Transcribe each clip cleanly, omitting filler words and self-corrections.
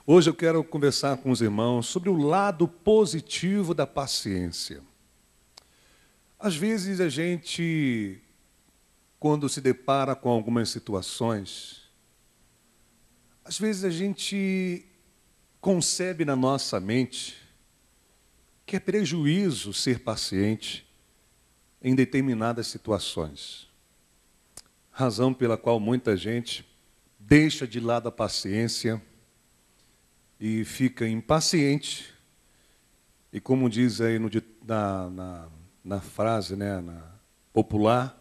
Hoje eu quero conversar com os irmãos sobre o lado positivo da paciência. Às vezes a gente, quando se depara com algumas situações, às vezes a gente concebe na nossa mente que é prejuízo ser paciente em determinadas situações. Razão pela qual muita gente deixa de lado a paciência e fica impaciente. E como diz aí na frase, popular,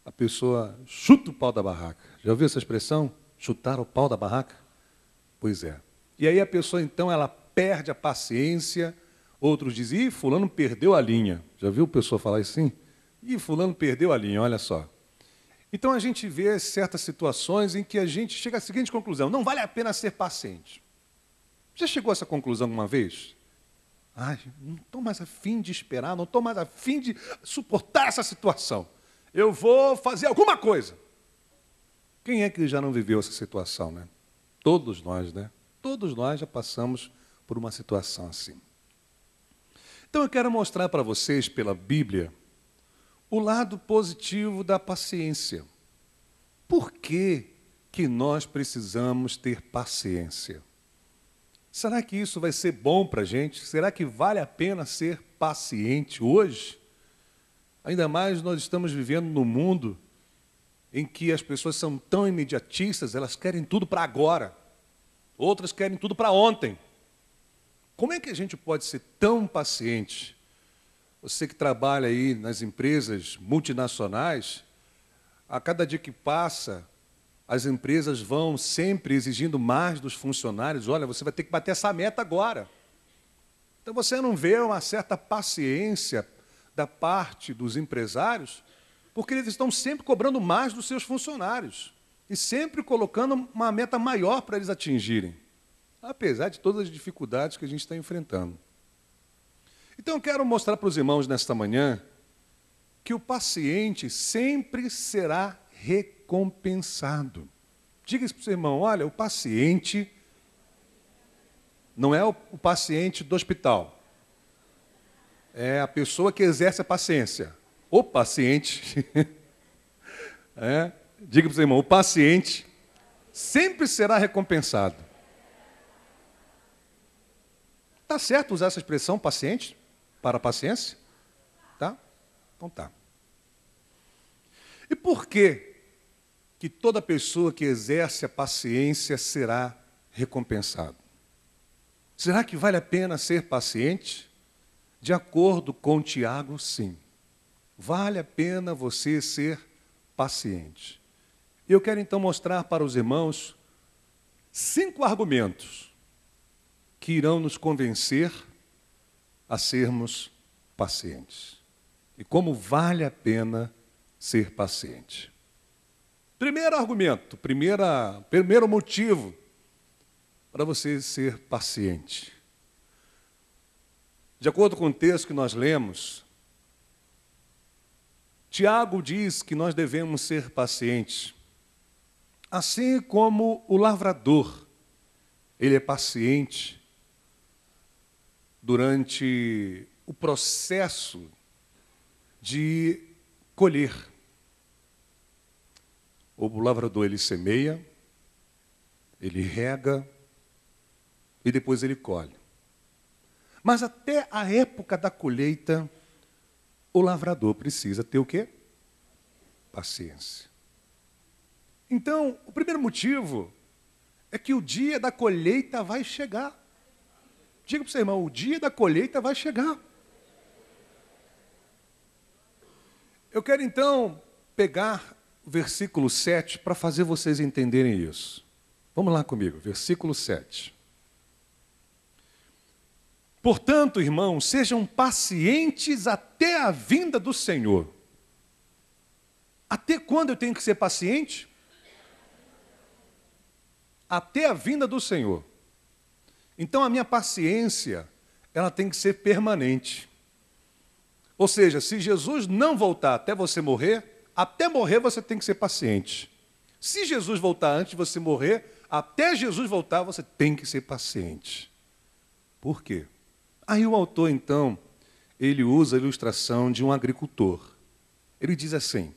a pessoa chuta o pau da barraca. Já ouviu essa expressão? Chutar o pau da barraca? Pois é. E aí a pessoa, então, ela perde a paciência. Outros dizem, fulano perdeu a linha. Já viu a pessoa falar assim? Fulano perdeu a linha, olha só. Então a gente vê certas situações em que a gente chega à seguinte conclusão: não vale a pena ser paciente. Já chegou a essa conclusão alguma vez? Não estou mais afim de esperar, não estou mais afim de suportar essa situação. Eu vou fazer alguma coisa. Quem é que já não viveu essa situação, né? Todos nós, né? Todos nós já passamos por uma situação assim. Então eu quero mostrar para vocês, pela Bíblia, o lado positivo da paciência. Por que nós precisamos ter paciência? Será que isso vai ser bom para a gente? Será que vale a pena ser paciente hoje? Ainda mais nós estamos vivendo num mundo em que as pessoas são tão imediatistas, elas querem tudo para agora. Outras querem tudo para ontem. Como é que a gente pode ser tão paciente? Você que trabalha aí nas empresas multinacionais, a cada dia que passa, as empresas vão sempre exigindo mais dos funcionários. Olha, você vai ter que bater essa meta agora. Então você não vê uma certa paciência da parte dos empresários, porque eles estão sempre cobrando mais dos seus funcionários e sempre colocando uma meta maior para eles atingirem, apesar de todas as dificuldades que a gente está enfrentando. Então eu quero mostrar para os irmãos nesta manhã que o paciente sempre será recompensado. Diga isso para o seu irmão: olha, o paciente não é o paciente do hospital. É a pessoa que exerce a paciência. O paciente, diga para o seu irmão, o paciente sempre será recompensado. Está certo usar essa expressão paciente para a paciência? Tá? Então tá. E por que toda pessoa que exerce a paciência será recompensada? Será que vale a pena ser paciente? De acordo com Tiago, sim. Vale a pena você ser paciente. Eu quero então mostrar para os irmãos 5 argumentos que irão nos convencer a sermos pacientes. E como vale a pena ser paciente. Primeiro argumento, primeiro motivo para você ser paciente. De acordo com o texto que nós lemos, Tiago diz que nós devemos ser pacientes, assim como o lavrador, ele é paciente durante o processo de colher. O lavrador, ele semeia, ele rega e depois ele colhe. Mas até a época da colheita, o lavrador precisa ter o quê? Paciência. Então, o primeiro motivo é que o dia da colheita vai chegar. Diga para o seu irmão, o dia da colheita vai chegar. Eu quero então pegar o versículo 7 para fazer vocês entenderem isso. Vamos lá comigo, versículo 7. Portanto, irmãos, sejam pacientes até a vinda do Senhor. Até quando eu tenho que ser paciente? Até a vinda do Senhor. Então a minha paciência, ela tem que ser permanente. Ou seja, se Jesus não voltar até você morrer, até morrer você tem que ser paciente. Se Jesus voltar antes de você morrer, Até Jesus voltar, você tem que ser paciente. Por quê? Aí o autor, então, ele usa a ilustração de um agricultor. Ele diz assim: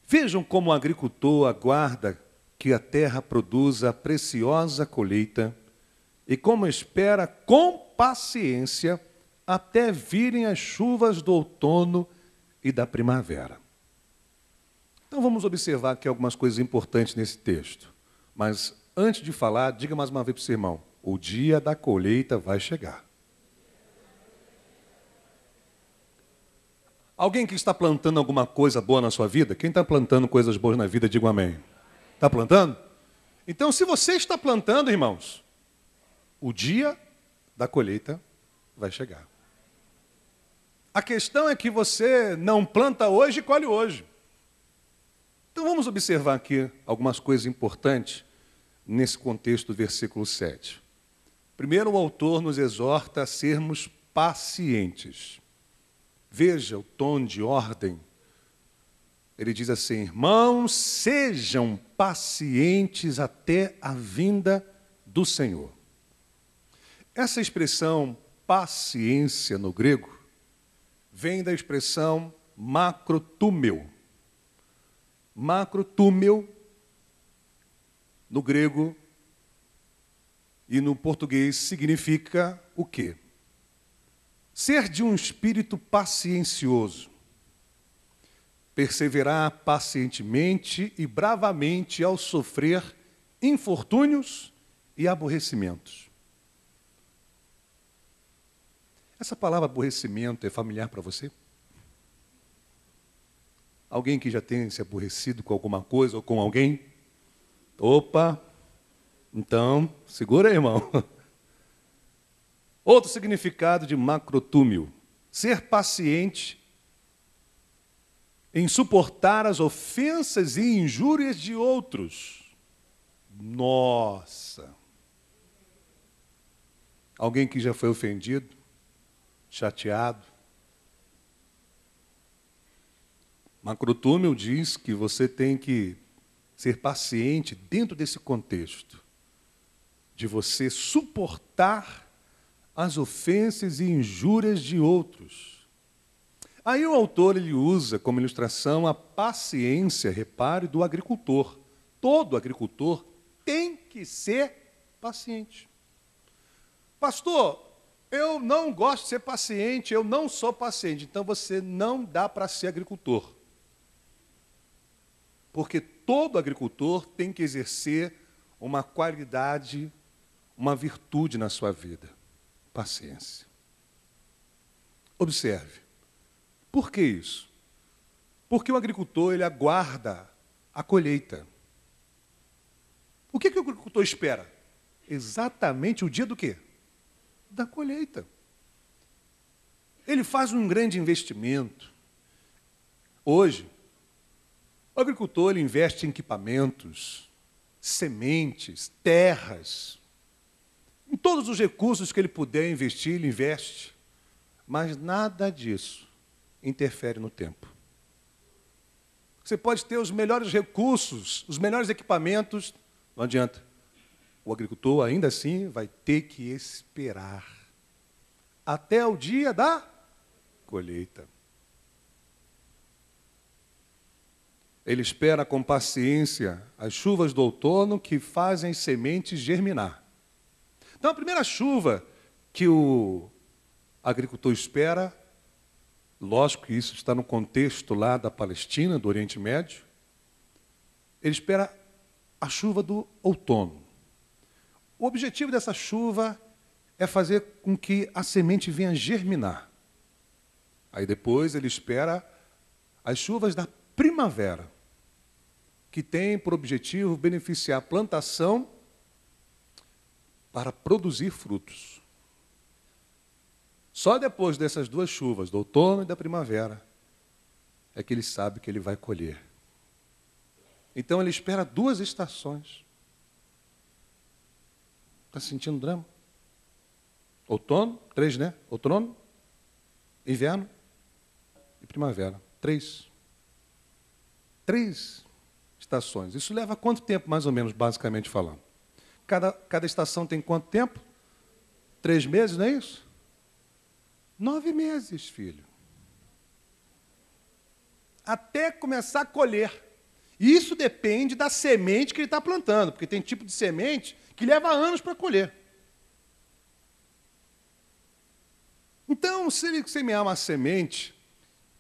vejam como o agricultor aguarda que a terra produza a preciosa colheita e como espera com paciência até virem as chuvas do outono e da primavera. Então vamos observar aqui algumas coisas importantes nesse texto. Mas antes de falar, diga mais uma vez para o seu irmão: o dia da colheita vai chegar. Alguém que está plantando alguma coisa boa na sua vida? Quem está plantando coisas boas na vida, diga um amém. Está plantando? Então, se você está plantando, irmãos, o dia da colheita vai chegar. A questão é que você não planta hoje e colhe hoje. Então vamos observar aqui algumas coisas importantes nesse contexto do versículo 7. Primeiro, o autor nos exorta a sermos pacientes. Veja o tom de ordem. Ele diz assim: irmãos, sejam pacientes até a vinda do Senhor. Essa expressão paciência no grego vem da expressão makrotúmeo. Makrotúmeo, no grego e no português, significa o quê? Ser de um espírito paciencioso, perseverar pacientemente e bravamente ao sofrer infortúnios e aborrecimentos. Essa palavra aborrecimento é familiar para você? Alguém que já tenha se aborrecido com alguma coisa ou com alguém? Opa! Então, segura aí, irmão. Outro significado de makrotúmio: ser paciente em suportar as ofensas e injúrias de outros. Nossa! Alguém que já foi ofendido, chateado? Makrotúmio diz que você tem que ser paciente dentro desse contexto, de você suportar as ofensas e injúrias de outros. Aí o autor ele usa como ilustração a paciência, repare, do agricultor. Todo agricultor tem que ser paciente. Pastor, eu não gosto de ser paciente, eu não sou paciente. Então você não dá para ser agricultor. Porque todo agricultor tem que exercer uma qualidade, uma virtude na sua vida: paciência. Observe. Por que isso? Porque o agricultor ele aguarda a colheita. O que o agricultor espera? Exatamente o dia do quê? Da colheita. Ele faz um grande investimento. Hoje, o agricultor ele investe em equipamentos, sementes, terras. Em todos os recursos que ele puder investir, ele investe. Mas nada disso interfere no tempo. Você pode ter os melhores recursos, os melhores equipamentos, não adianta. O agricultor, ainda assim, vai ter que esperar até o dia da colheita. Ele espera com paciência as chuvas do outono que fazem sementes germinar. Então, a primeira chuva que o agricultor espera, lógico que isso está no contexto lá da Palestina, do Oriente Médio, ele espera a chuva do outono. O objetivo dessa chuva é fazer com que a semente venha germinar. Aí depois ele espera as chuvas da primavera, que tem por objetivo beneficiar a plantação para produzir frutos. Só depois dessas duas chuvas, do outono e da primavera, é que ele sabe que ele vai colher. Então ele espera 2 estações. Está sentindo drama? Outono, 3, né? Outono, inverno e primavera. 3. 3 estações. Isso leva quanto tempo, mais ou menos, basicamente falando? cada estação tem quanto tempo? 3 meses, não é isso? 9 meses, filho. Até começar a colher. E isso depende da semente que ele está plantando, porque tem tipo de semente que leva anos para colher. Então, se ele semear uma semente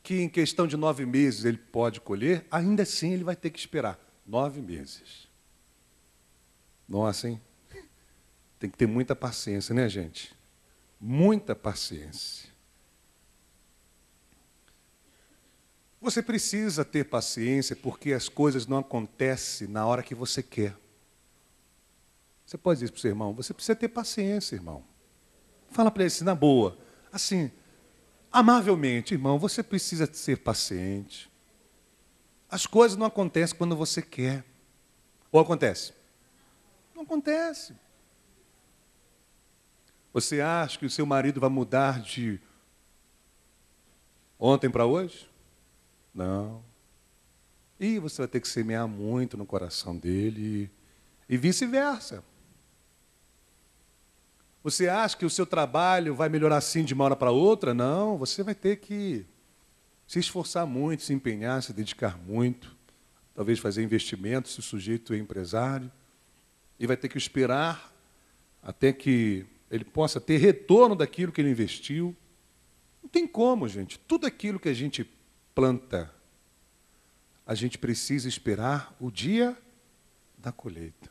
que em questão de 9 meses ele pode colher, ainda assim ele vai ter que esperar 9 meses. Nossa, hein? Tem que ter muita paciência, né, gente? Muita paciência. Você precisa ter paciência porque as coisas não acontecem na hora que você quer. Você pode dizer para o seu irmão, você precisa ter paciência, irmão. Fala para ele assim, na boa, assim, amavelmente, irmão, você precisa ser paciente. As coisas não acontecem quando você quer. Ou acontece? Não acontece. Você acha que o seu marido vai mudar de ontem para hoje? Não. E você vai ter que semear muito no coração dele e vice-versa. Você acha que o seu trabalho vai melhorar assim de uma hora para outra? Não, você vai ter que se esforçar muito, se empenhar, se dedicar muito, talvez fazer investimentos, se o sujeito é empresário, e vai ter que esperar até que ele possa ter retorno daquilo que ele investiu. Não tem como, gente. Tudo aquilo que a gente planta, a gente precisa esperar o dia da colheita.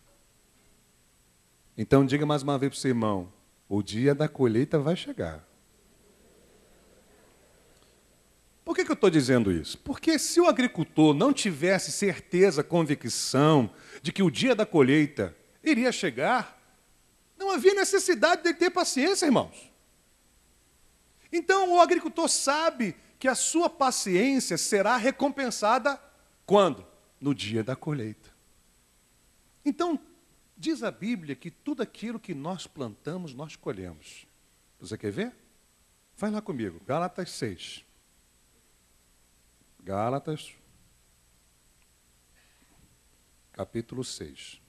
Então, diga mais uma vez para o seu irmão, o dia da colheita vai chegar. Por que eu estou dizendo isso? Porque se o agricultor não tivesse certeza, convicção de que o dia da colheita iria chegar, não havia necessidade de ter paciência, irmãos. Então, o agricultor sabe que a sua paciência será recompensada quando? No dia da colheita. Então, diz a Bíblia que tudo aquilo que nós plantamos, nós colhemos. Você quer ver? Vai lá comigo, Gálatas 6. Gálatas, capítulo 6.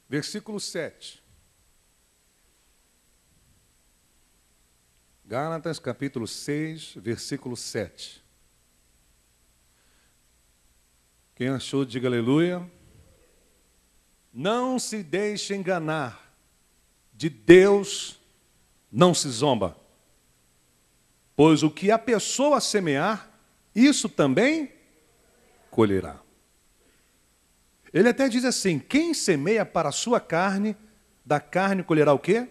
Versículo 7. Gálatas, capítulo 6, versículo 7. Quem achou, diga aleluia. Não se deixe enganar, de Deus não se zomba. Pois o que a pessoa semear, isso também colherá. Ele até diz assim, quem semeia para a sua carne, da carne colherá o quê?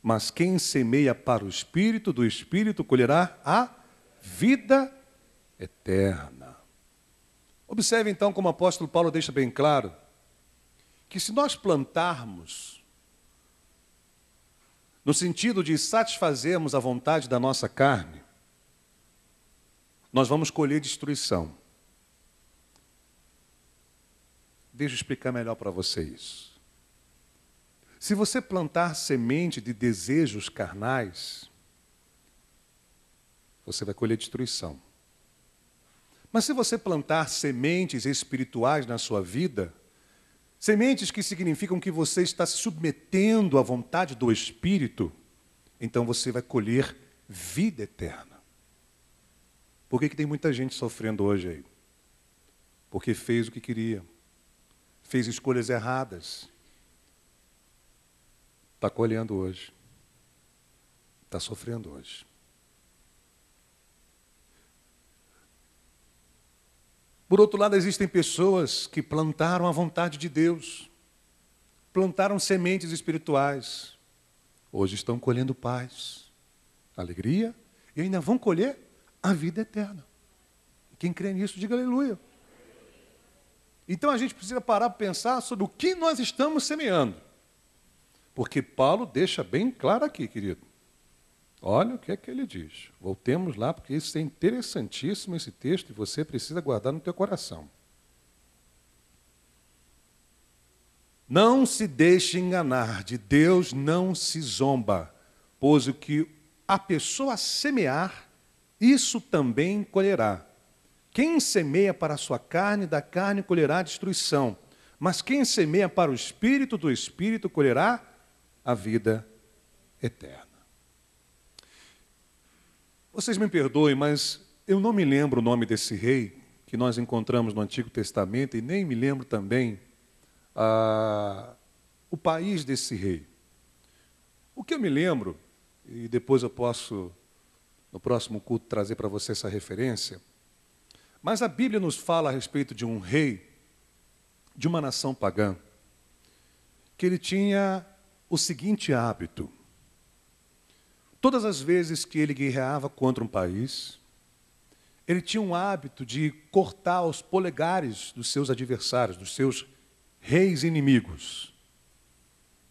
Mas quem semeia para o Espírito, do Espírito colherá a vida eterna. Observe então como o apóstolo Paulo deixa bem claro, que se nós plantarmos, no sentido de satisfazermos a vontade da nossa carne, nós vamos colher destruição. Deixa eu explicar melhor para vocês. Se você plantar semente de desejos carnais, você vai colher destruição. Mas se você plantar sementes espirituais na sua vida, sementes que significam que você está se submetendo à vontade do Espírito, então você vai colher vida eterna. Por que tem muita gente sofrendo hoje aí? Porque fez o que queria. Fez escolhas erradas. Está colhendo hoje. Está sofrendo hoje. Por outro lado, existem pessoas que plantaram a vontade de Deus. Plantaram sementes espirituais. Hoje estão colhendo paz, alegria e ainda vão colher a vida eterna. Quem crê nisso, diga aleluia. Então a gente precisa parar para pensar sobre o que nós estamos semeando. Porque Paulo deixa bem claro aqui, querido. Olha o que é que ele diz. Voltemos lá, porque isso é interessantíssimo, esse texto, e você precisa guardar no teu coração. Não se deixe enganar, de Deus não se zomba, pois o que a pessoa semear, isso também colherá. Quem semeia para a sua carne, da carne colherá destruição. Mas quem semeia para o Espírito, do Espírito colherá a vida eterna. Vocês me perdoem, mas eu não me lembro o nome desse rei que nós encontramos no Antigo Testamento e nem me lembro também o país desse rei. O que eu me lembro, e depois eu posso, no próximo culto, trazer para você essa referência, mas a Bíblia nos fala a respeito de um rei de uma nação pagã, que ele tinha o seguinte hábito. Todas as vezes que ele guerreava contra um país, ele tinha um hábito de cortar os polegares dos seus adversários, dos seus reis inimigos.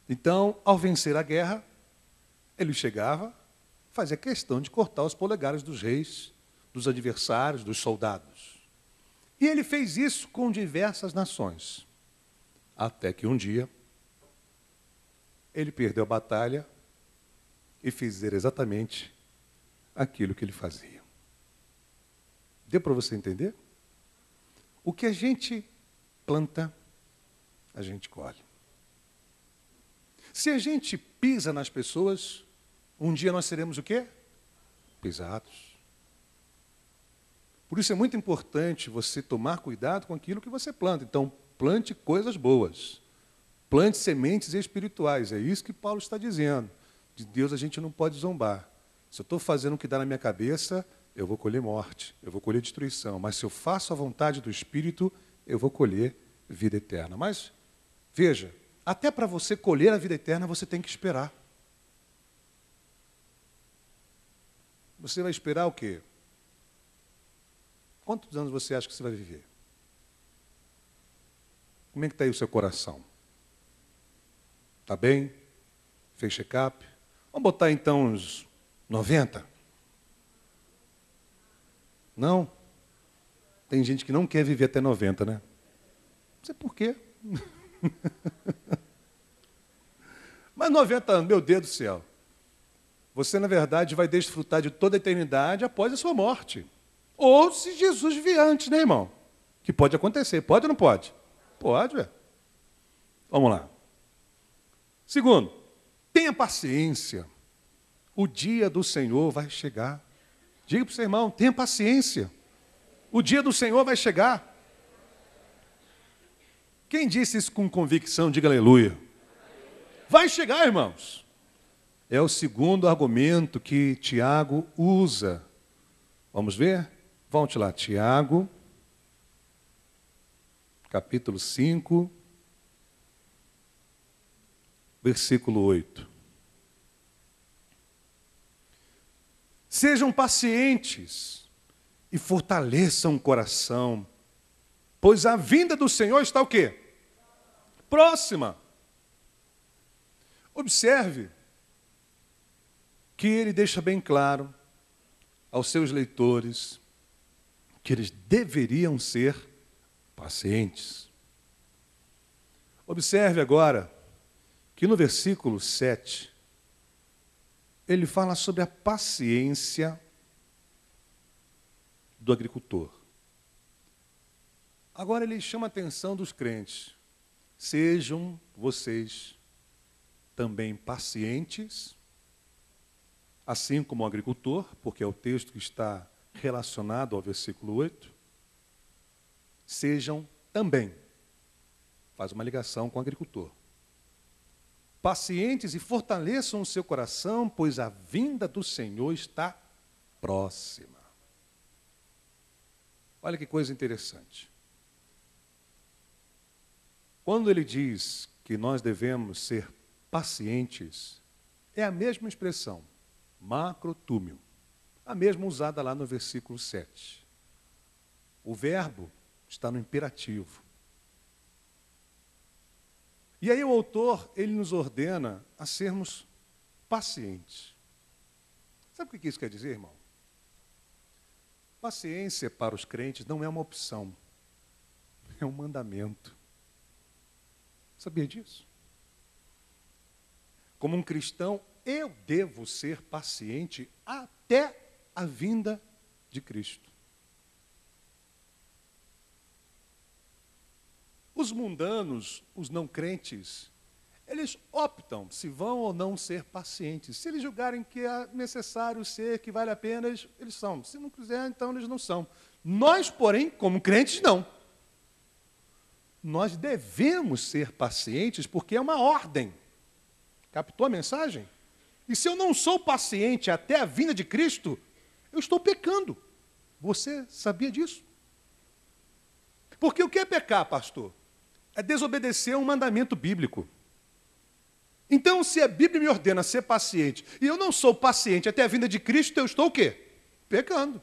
Então, ao vencer a guerra, ele chegava, fazia questão de cortar os polegares dos reis, dos adversários, dos soldados. E ele fez isso com diversas nações. Até que um dia, ele perdeu a batalha e fez exatamente aquilo que ele fazia. Deu para você entender? O que a gente planta, a gente colhe. Se a gente pisa nas pessoas, um dia nós seremos o quê? Pisados. Por isso é muito importante você tomar cuidado com aquilo que você planta. Então, plante coisas boas. Plante sementes espirituais. É isso que Paulo está dizendo. De Deus a gente não pode zombar. Se eu estou fazendo o que dá na minha cabeça, eu vou colher morte, eu vou colher destruição. Mas se eu faço a vontade do Espírito, eu vou colher vida eterna. Mas, veja, até para você colher a vida eterna, você tem que esperar. Você vai esperar o quê? Quantos anos você acha que você vai viver? Como é que está aí o seu coração? Está bem? Fez check-up? Vamos botar então uns 90? Não? Tem gente que não quer viver até 90, né? Não sei por quê. Mas 90 anos, meu Deus do céu. Você, na verdade, vai desfrutar de toda a eternidade após a sua morte. Ou se Jesus vier antes, né, irmão? Que pode acontecer. Pode ou não pode? Pode, ué. Vamos lá. Segundo, tenha paciência. O dia do Senhor vai chegar. Diga para o seu irmão, tenha paciência. O dia do Senhor vai chegar. Quem disse isso com convicção, diga aleluia. Vai chegar, irmãos. É o segundo argumento que Tiago usa. Vamos ver? Volte lá, Tiago, capítulo 5, versículo 8. Sejam pacientes e fortaleçam o coração, pois a vinda do Senhor está o quê? Próxima. Observe que ele deixa bem claro aos seus leitores que eles deveriam ser pacientes. Observe agora que no versículo 7, ele fala sobre a paciência do agricultor. Agora ele chama a atenção dos crentes. Sejam vocês também pacientes, assim como o agricultor, porque é o texto que está relacionado ao versículo 8. Sejam também, faz uma ligação com o agricultor. Pacientes e fortaleçam o seu coração, pois a vinda do Senhor está próxima. Olha que coisa interessante. Quando ele diz que nós devemos ser pacientes, é a mesma expressão, macrotúmio, a mesma usada lá no versículo 7. O verbo está no imperativo. E aí o autor, ele nos ordena a sermos pacientes. Sabe o que isso quer dizer, irmão? Paciência para os crentes não é uma opção, é um mandamento. Sabia disso? Como um cristão, eu devo ser paciente até a vinda de Cristo. Os mundanos, os não crentes, eles optam se vão ou não ser pacientes. Se eles julgarem que é necessário ser, que vale a pena, eles são. Se não quiser, então eles não são. Nós, porém, como crentes, não. Nós devemos ser pacientes porque é uma ordem. Captou a mensagem? E se eu não sou paciente até a vinda de Cristo, eu estou pecando. Você sabia disso? Porque o que é pecar, pastor? É desobedecer a um mandamento bíblico. Então, se a Bíblia me ordena ser paciente, e eu não sou paciente até a vinda de Cristo, eu estou o quê? Pecando.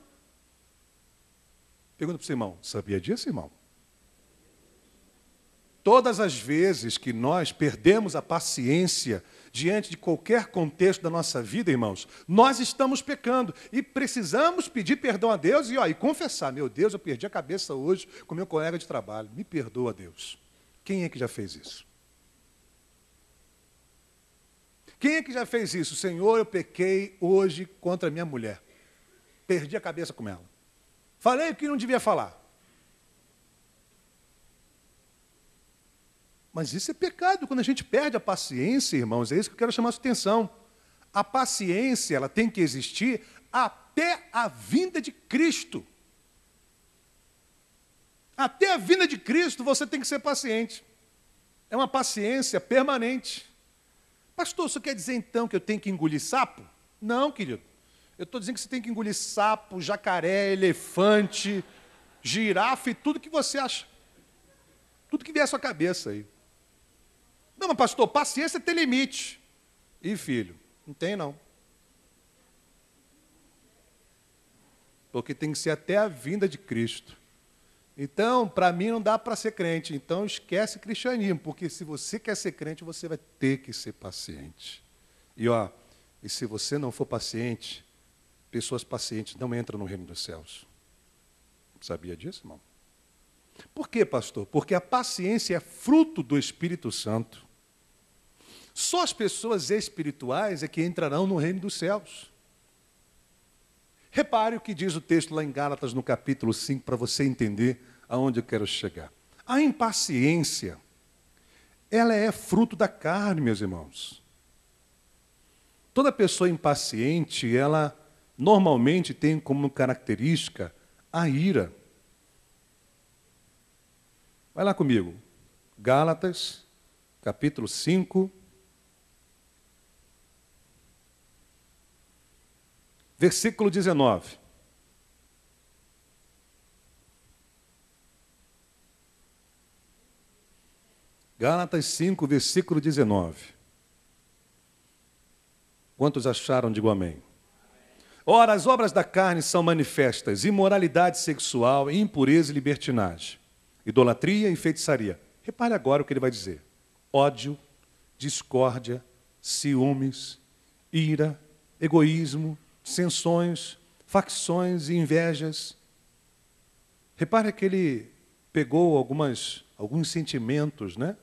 Pergunta para o seu irmão, sabia disso, irmão? Todas as vezes que nós perdemos a paciência diante de qualquer contexto da nossa vida, irmãos, nós estamos pecando e precisamos pedir perdão a Deus e confessar, meu Deus, eu perdi a cabeça hoje com meu colega de trabalho, me perdoa, Deus. Quem é que já fez isso? Quem é que já fez isso? Senhor, eu pequei hoje contra a minha mulher. Perdi a cabeça com ela. Falei o que não devia falar. Mas isso é pecado, quando a gente perde a paciência, irmãos, é isso que eu quero chamar a sua atenção. A paciência, ela tem que existir até a vinda de Cristo. Até a vinda de Cristo você tem que ser paciente. É uma paciência permanente. Pastor, isso quer dizer então que eu tenho que engolir sapo? Não, querido. Eu estou dizendo que você tem que engolir sapo, jacaré, elefante, girafa e tudo que você acha. Tudo que vier à sua cabeça aí. Não, mas pastor, paciência tem limite. Ih, filho, não tem não. Porque tem que ser até a vinda de Cristo. Então, para mim não dá para ser crente. Então, esquece cristianismo, porque se você quer ser crente, você vai ter que ser paciente. E se você não for paciente, pessoas pacientes não entram no reino dos céus. Sabia disso, irmão? Por quê, pastor? Porque a paciência é fruto do Espírito Santo. Só as pessoas espirituais é que entrarão no reino dos céus. Repare o que diz o texto lá em Gálatas, no capítulo 5, para você entender aonde eu quero chegar. A impaciência, ela é fruto da carne, meus irmãos. Toda pessoa impaciente, ela normalmente tem como característica a ira. Vai lá comigo. Gálatas, capítulo 5, versículo 19. Gálatas 5, versículo 19. Quantos acharam? Digo amém. Ora, as obras da carne são manifestas: imoralidade sexual, impureza e libertinagem, idolatria e feitiçaria. Repare agora o que ele vai dizer: ódio, discórdia, ciúmes, ira, egoísmo, dissensões, facções e invejas. Repare que ele pegou alguns sentimentos, né?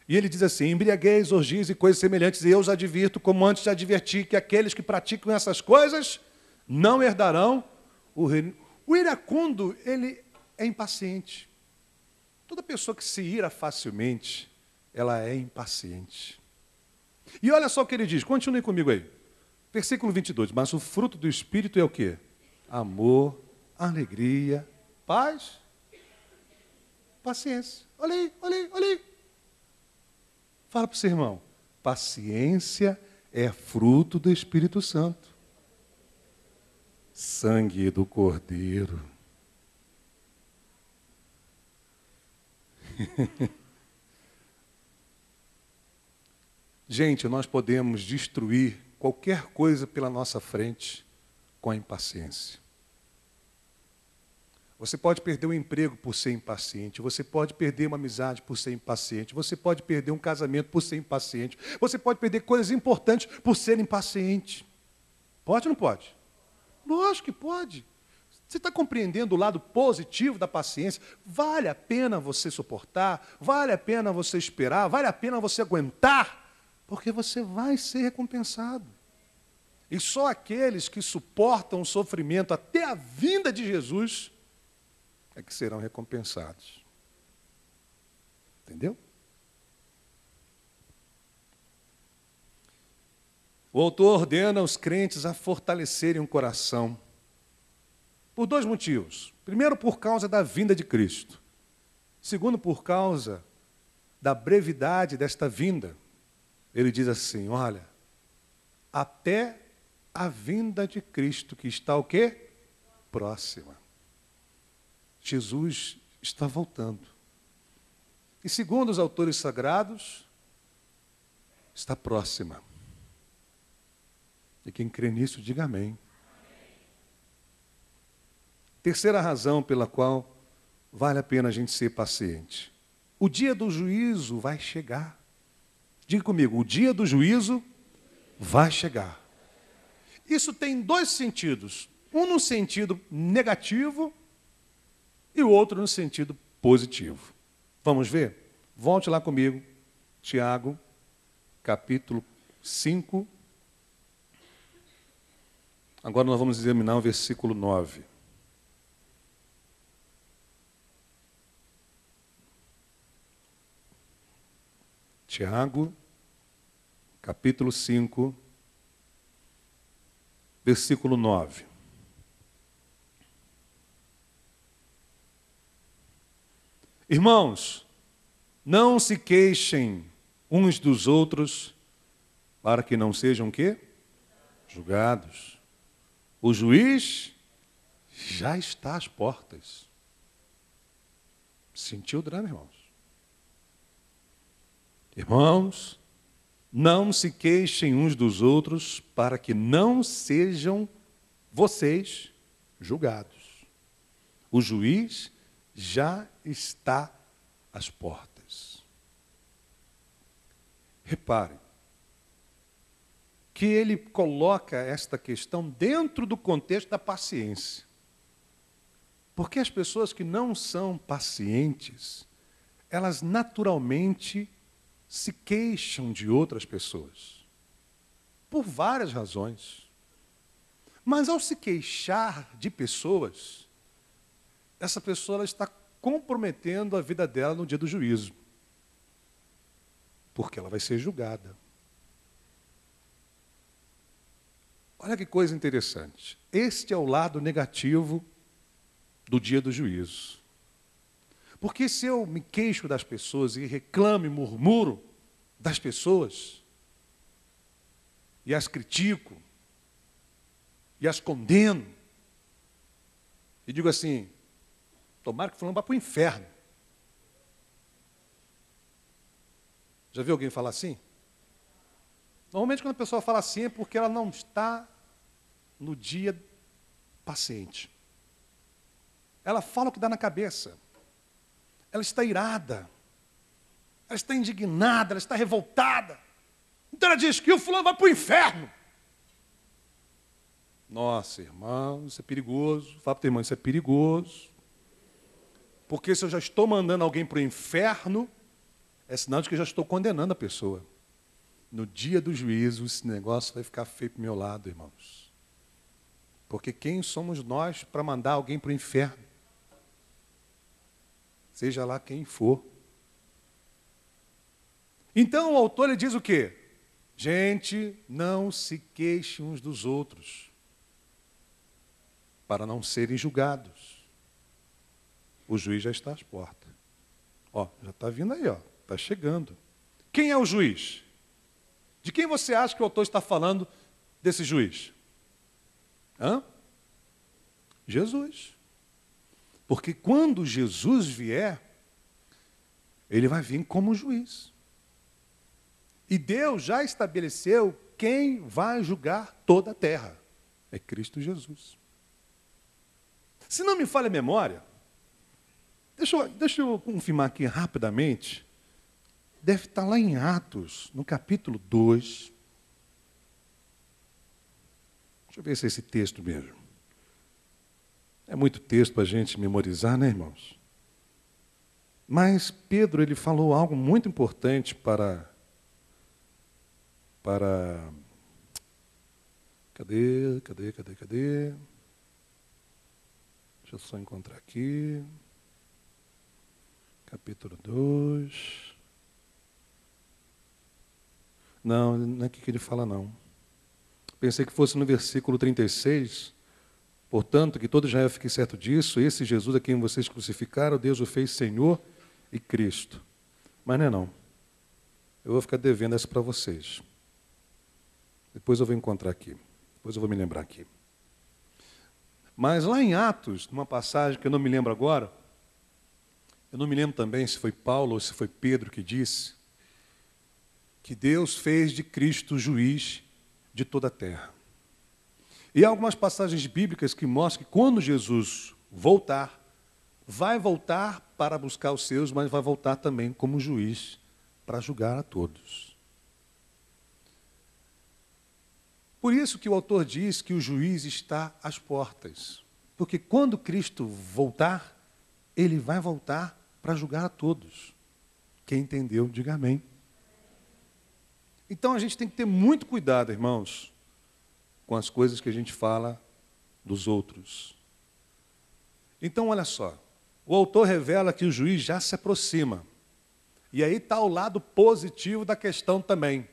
E ele diz assim: embriaguez, orgias e coisas semelhantes, e eu os advirto, como antes te adverti, que aqueles que praticam essas coisas não herdarão o reino. O iracundo, ele é impaciente. Toda pessoa que se ira facilmente, ela é impaciente. E olha só o que ele diz, continue comigo aí. Versículo 22, mas o fruto do Espírito é o quê? Amor, alegria, paz, paciência. Olha aí, olha aí, olha aí. Fala para o seu irmão, paciência é fruto do Espírito Santo. Sangue do Cordeiro. Gente, nós podemos destruir qualquer coisa pela nossa frente com a impaciência. Você pode perder um emprego por ser impaciente, você pode perder uma amizade por ser impaciente, você pode perder um casamento por ser impaciente, você pode perder coisas importantes por ser impaciente. Pode ou não pode? Lógico que pode. Você está compreendendo o lado positivo da paciência? Vale a pena você suportar, vale a pena você esperar, vale a pena você aguentar, porque você vai ser recompensado. E só aqueles que suportam o sofrimento até a vinda de Jesus é que serão recompensados. Entendeu? O autor ordena os crentes a fortalecerem o coração por dois motivos. Primeiro, por causa da vinda de Cristo. Segundo, por causa da brevidade desta vinda. Ele diz assim, olha, até a vinda de Cristo, que está o quê? Próxima. Jesus está voltando. E segundo os autores sagrados, está próxima. E quem crê nisso, diga amém. Terceira razão pela qual vale a pena a gente ser paciente. O dia do juízo vai chegar. Diga comigo, o dia do juízo vai chegar. Isso tem dois sentidos. Um no sentido negativo e o outro no sentido positivo. Vamos ver? Volte lá comigo. Tiago, capítulo 5. Agora nós vamos examinar o versículo 9. Tiago, capítulo 5, versículo 9. Irmãos, não se queixem uns dos outros, para que não sejam o quê? Julgados. O juiz já está às portas. Sentiu o drama, irmãos? Irmãos, não se queixem uns dos outros, para que não sejam vocês julgados. O juiz já está às portas. Repare que ele coloca esta questão dentro do contexto da paciência. Porque as pessoas que não são pacientes, elas naturalmente se queixam de outras pessoas. Por várias razões. Mas ao se queixar de pessoas, essa pessoa ela está comprometendo a vida dela no dia do juízo. Porque ela vai ser julgada. Olha que coisa interessante. Este é o lado negativo do dia do juízo. Porque se eu me queixo das pessoas e reclamo e murmuro das pessoas, e as critico, e as condeno, e digo assim, tomara que fulano vá para o inferno. Já viu alguém falar assim? Normalmente quando a pessoa fala assim é porque ela não está no dia paciente. Ela fala o que dá na cabeça. Ela está irada. Ela está indignada, ela está revoltada. Então ela diz que o fulano vai para o inferno. Nossa, irmão, isso é perigoso. Fala para o teu irmão, isso é perigoso. Porque se eu já estou mandando alguém para o inferno, é sinal de que eu já estou condenando a pessoa. No dia do juízo, esse negócio vai ficar feio para o meu lado, irmãos. Porque quem somos nós para mandar alguém para o inferno? Seja lá quem for. Então o autor ele diz o quê? Gente, não se queixem uns dos outros, para não serem julgados. O juiz já está às portas. Ó, já está vindo aí, ó, está chegando. Quem é o juiz? De quem você acha que o autor está falando desse juiz? Hã? Jesus. Porque quando Jesus vier, ele vai vir como juiz. E Deus já estabeleceu quem vai julgar toda a terra. É Cristo Jesus. Se não me falha a memória, deixa eu confirmar aqui rapidamente. Deve estar lá em Atos, no capítulo 2. Deixa eu ver se é esse texto mesmo. É muito texto para a gente memorizar, né, irmãos? Mas Pedro, ele falou algo muito importante para... Cadê? Deixa eu só encontrar aqui. Capítulo 2. Não, não é aqui que ele fala, não. Pensei que fosse no versículo 36. Portanto, que todo Israel fique certo disso, esse Jesus a quem vocês crucificaram, Deus o fez Senhor e Cristo. Mas não é não. Eu vou ficar devendo essa para vocês. Depois eu vou encontrar aqui. Depois eu vou me lembrar aqui. Mas lá em Atos, numa passagem que eu não me lembro agora, eu não me lembro também se foi Paulo ou se foi Pedro que disse, que Deus fez de Cristo juiz de toda a terra. E há algumas passagens bíblicas que mostram que quando Jesus voltar, vai voltar para buscar os seus, mas vai voltar também como juiz para julgar a todos. Por isso que o autor diz que o juiz está às portas. Porque quando Cristo voltar, ele vai voltar para julgar a todos. Quem entendeu, diga amém. Então a gente tem que ter muito cuidado, irmãos, com as coisas que a gente fala dos outros. Então, olha só, o autor revela que o juiz já se aproxima. E aí está o lado positivo da questão também.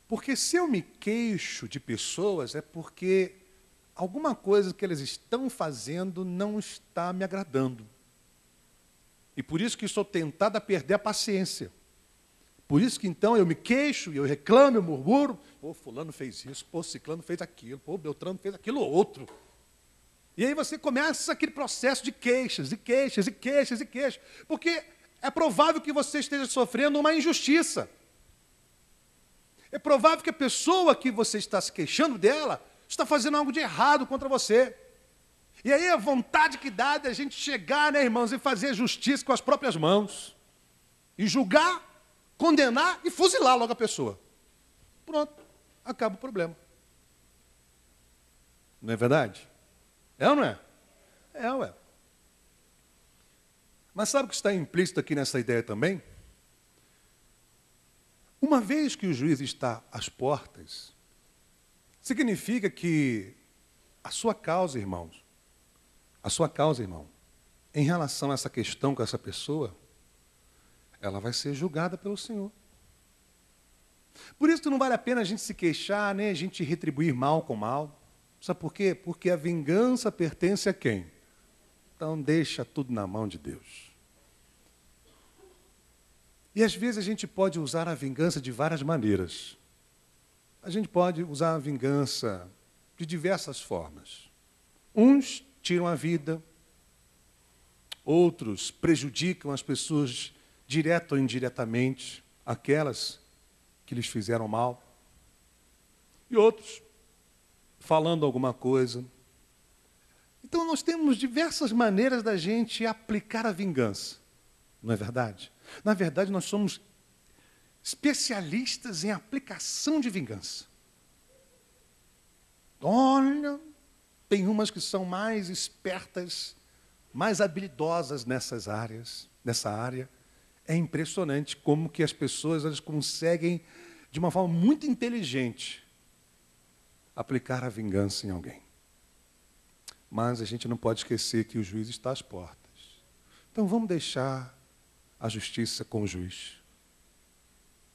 Porque se eu me queixo de pessoas, é porque alguma coisa que eles estão fazendo não está me agradando. E por isso que estou tentado a perder a paciência. Por isso que então eu me queixo, eu reclamo, eu murmuro. Pô, fulano fez isso, pô, ciclano fez aquilo, pô, Beltrano fez aquilo outro. E aí você começa aquele processo de queixas, e queixas, e queixas, e queixas. Porque é provável que você esteja sofrendo uma injustiça. É provável que a pessoa que você está se queixando dela está fazendo algo de errado contra você. E aí a vontade que dá de a gente chegar, né, irmãos, e fazer justiça com as próprias mãos. E julgar, condenar e fuzilar logo a pessoa. Pronto, acaba o problema. Não é verdade? É ou não é? É, ué. Mas sabe o que está implícito aqui nessa ideia também? Uma vez que o juiz está às portas, significa que a sua causa, irmão, em relação a essa questão com essa pessoa, ela vai ser julgada pelo Senhor. Por isso que não vale a pena a gente se queixar, nem a gente retribuir mal com mal. Sabe por quê? Porque a vingança pertence a quem? Então deixa tudo na mão de Deus. E às vezes a gente pode usar a vingança de várias maneiras. A gente pode usar a vingança de diversas formas. Uns tiram a vida, outros prejudicam as pessoas direto ou indiretamente, aquelas que lhes fizeram mal. E outros falando alguma coisa. Então nós temos diversas maneiras da gente aplicar a vingança. Não é verdade? Na verdade, nós somos especialistas em aplicação de vingança. Olha, tem umas que são mais espertas, mais habilidosas nessa área. É impressionante como que as pessoas elas conseguem, de uma forma muito inteligente, aplicar a vingança em alguém. Mas a gente não pode esquecer que o juiz está às portas. Então vamos deixar a justiça com o juiz.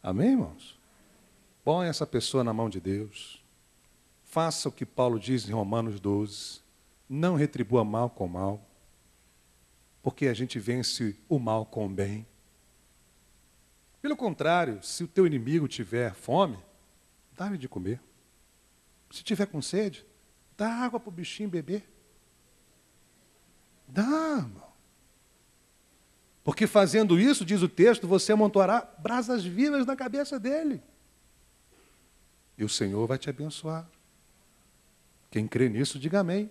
Amém, irmãos? Põe essa pessoa na mão de Deus. Faça o que Paulo diz em Romanos 12. Não retribua mal com mal. Porque a gente vence o mal com o bem. Pelo contrário, se o teu inimigo tiver fome, dá-lhe de comer. Se tiver com sede, dá água para o bichinho beber. Dá, irmão. Porque fazendo isso, diz o texto, você amontoará brasas vivas na cabeça dele. E o Senhor vai te abençoar. Quem crê nisso, diga amém.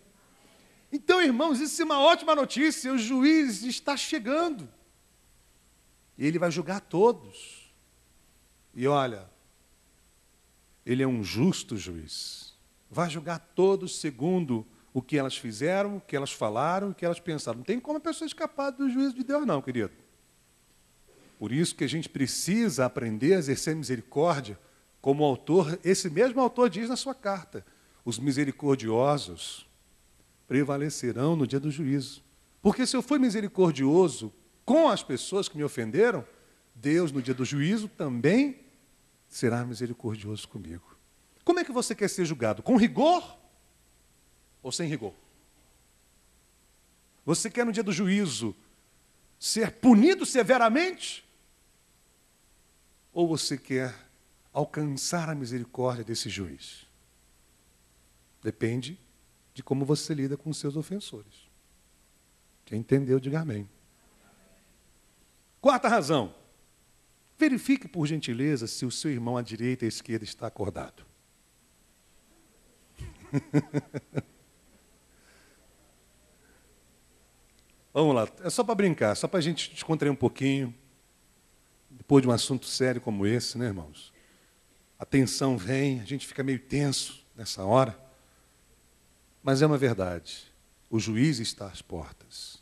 Então, irmãos, isso é uma ótima notícia. O juiz está chegando. E ele vai julgar todos. E olha, ele é um justo juiz. Vai julgar todos segundo o que elas fizeram, o que elas falaram, o que elas pensaram. Não tem como a pessoa escapar do juízo de Deus, não, querido. Por isso que a gente precisa aprender a exercer misericórdia Como o autor, esse mesmo autor diz na sua carta, os misericordiosos prevalecerão no dia do juízo. Porque se eu fui misericordioso com as pessoas que me ofenderam, Deus, no dia do juízo, também será misericordioso comigo. Como é que você quer ser julgado? Com rigor ou sem rigor? Você quer, no dia do juízo, ser punido severamente? Ou você quer alcançar a misericórdia desse juiz? Depende de como você lida com os seus ofensores. Quem entendeu, diga amém. Quarta razão. Verifique, por gentileza, se o seu irmão à direita e à esquerda está acordado. Vamos lá, é só para brincar, só para a gente descontrair um pouquinho. Depois de um assunto sério como esse, né, irmãos? A tensão vem, a gente fica meio tenso nessa hora. Mas é uma verdade, o juiz está às portas.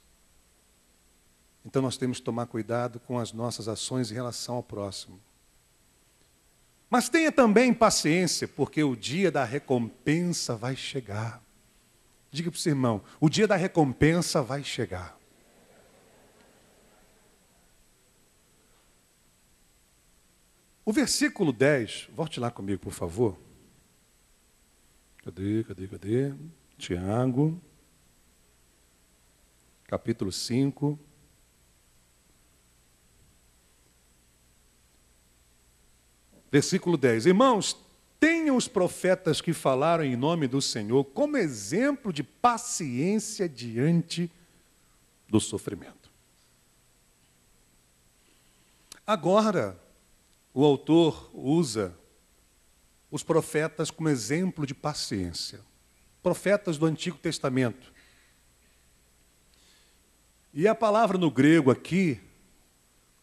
Então nós temos que tomar cuidado com as nossas ações em relação ao próximo. Mas tenha também paciência, porque o dia da recompensa vai chegar. Diga para o seu irmão, o dia da recompensa vai chegar. O versículo 10, volte lá comigo, por favor. Cadê? Tiago, capítulo 5. Versículo 10. Irmãos, tenham os profetas que falaram em nome do Senhor como exemplo de paciência diante do sofrimento. Agora, o autor usa os profetas como exemplo de paciência. Profetas do Antigo Testamento. E a palavra no grego aqui,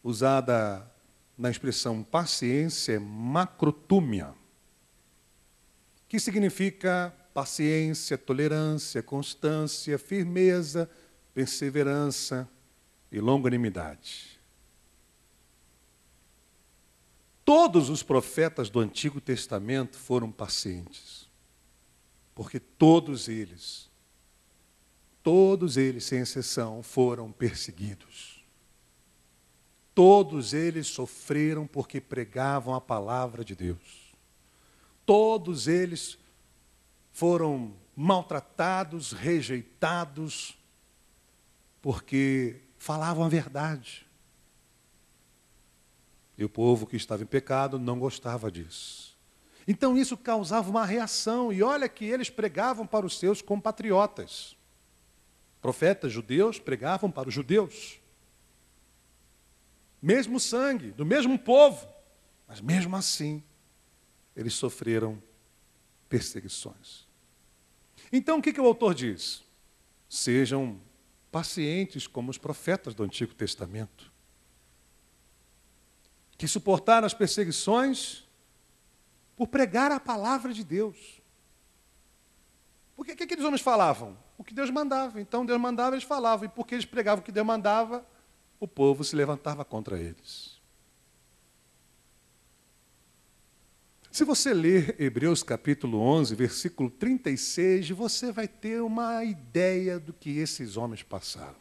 usada na expressão paciência, é macrotúmia, que significa paciência, tolerância, constância, firmeza, perseverança e longanimidade. Todos os profetas do Antigo Testamento foram pacientes, porque todos eles, sem exceção, foram perseguidos. Todos eles sofreram porque pregavam a palavra de Deus. Todos eles foram maltratados, rejeitados, porque falavam a verdade. E o povo que estava em pecado não gostava disso. Então isso causava uma reação. E olha que eles pregavam para os seus compatriotas. Profetas judeus pregavam para os judeus. Mesmo sangue, do mesmo povo. Mas mesmo assim, eles sofreram perseguições. Então o que o autor diz? Sejam pacientes como os profetas do Antigo Testamento, que suportaram as perseguições por pregar a palavra de Deus. Porque o que aqueles homens falavam? O que Deus mandava. Então Deus mandava, eles falavam. E porque eles pregavam o que Deus mandava, o povo se levantava contra eles. Se você ler Hebreus capítulo 11, versículo 36, você vai ter uma ideia do que esses homens passaram.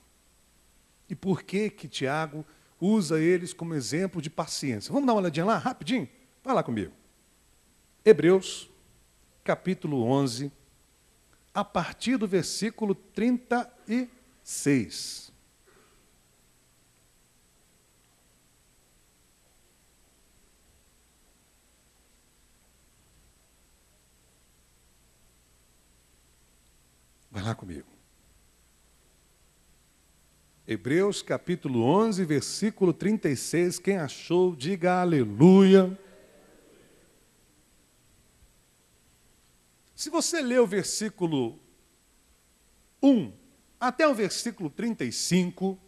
E por que Tiago usa eles como exemplo de paciência. Vamos dar uma olhadinha lá, rapidinho? Vai lá comigo. Hebreus, capítulo 11, a partir do versículo 36. Vai lá comigo. Hebreus capítulo 11, versículo 36. Quem achou, diga aleluia. Se você ler o versículo 1 até o versículo 35,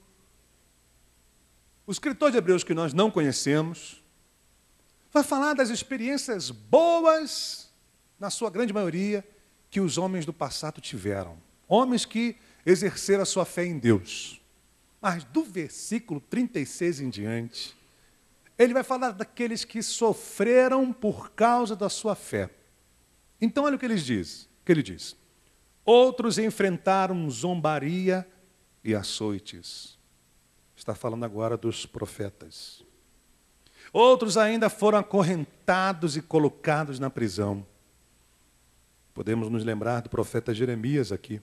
o escritor de Hebreus, que nós não conhecemos, vai falar das experiências boas, na sua grande maioria, que os homens do passado tiveram. Homens que exerceram a sua fé em Deus. Mas do versículo 36 em diante, Ele vai falar daqueles que sofreram por causa da sua fé. Então, olha o que ele diz. Outros enfrentaram zombaria e açoites. Está falando agora dos profetas. Outros ainda foram acorrentados e colocados na prisão. Podemos nos lembrar do profeta Jeremias aqui.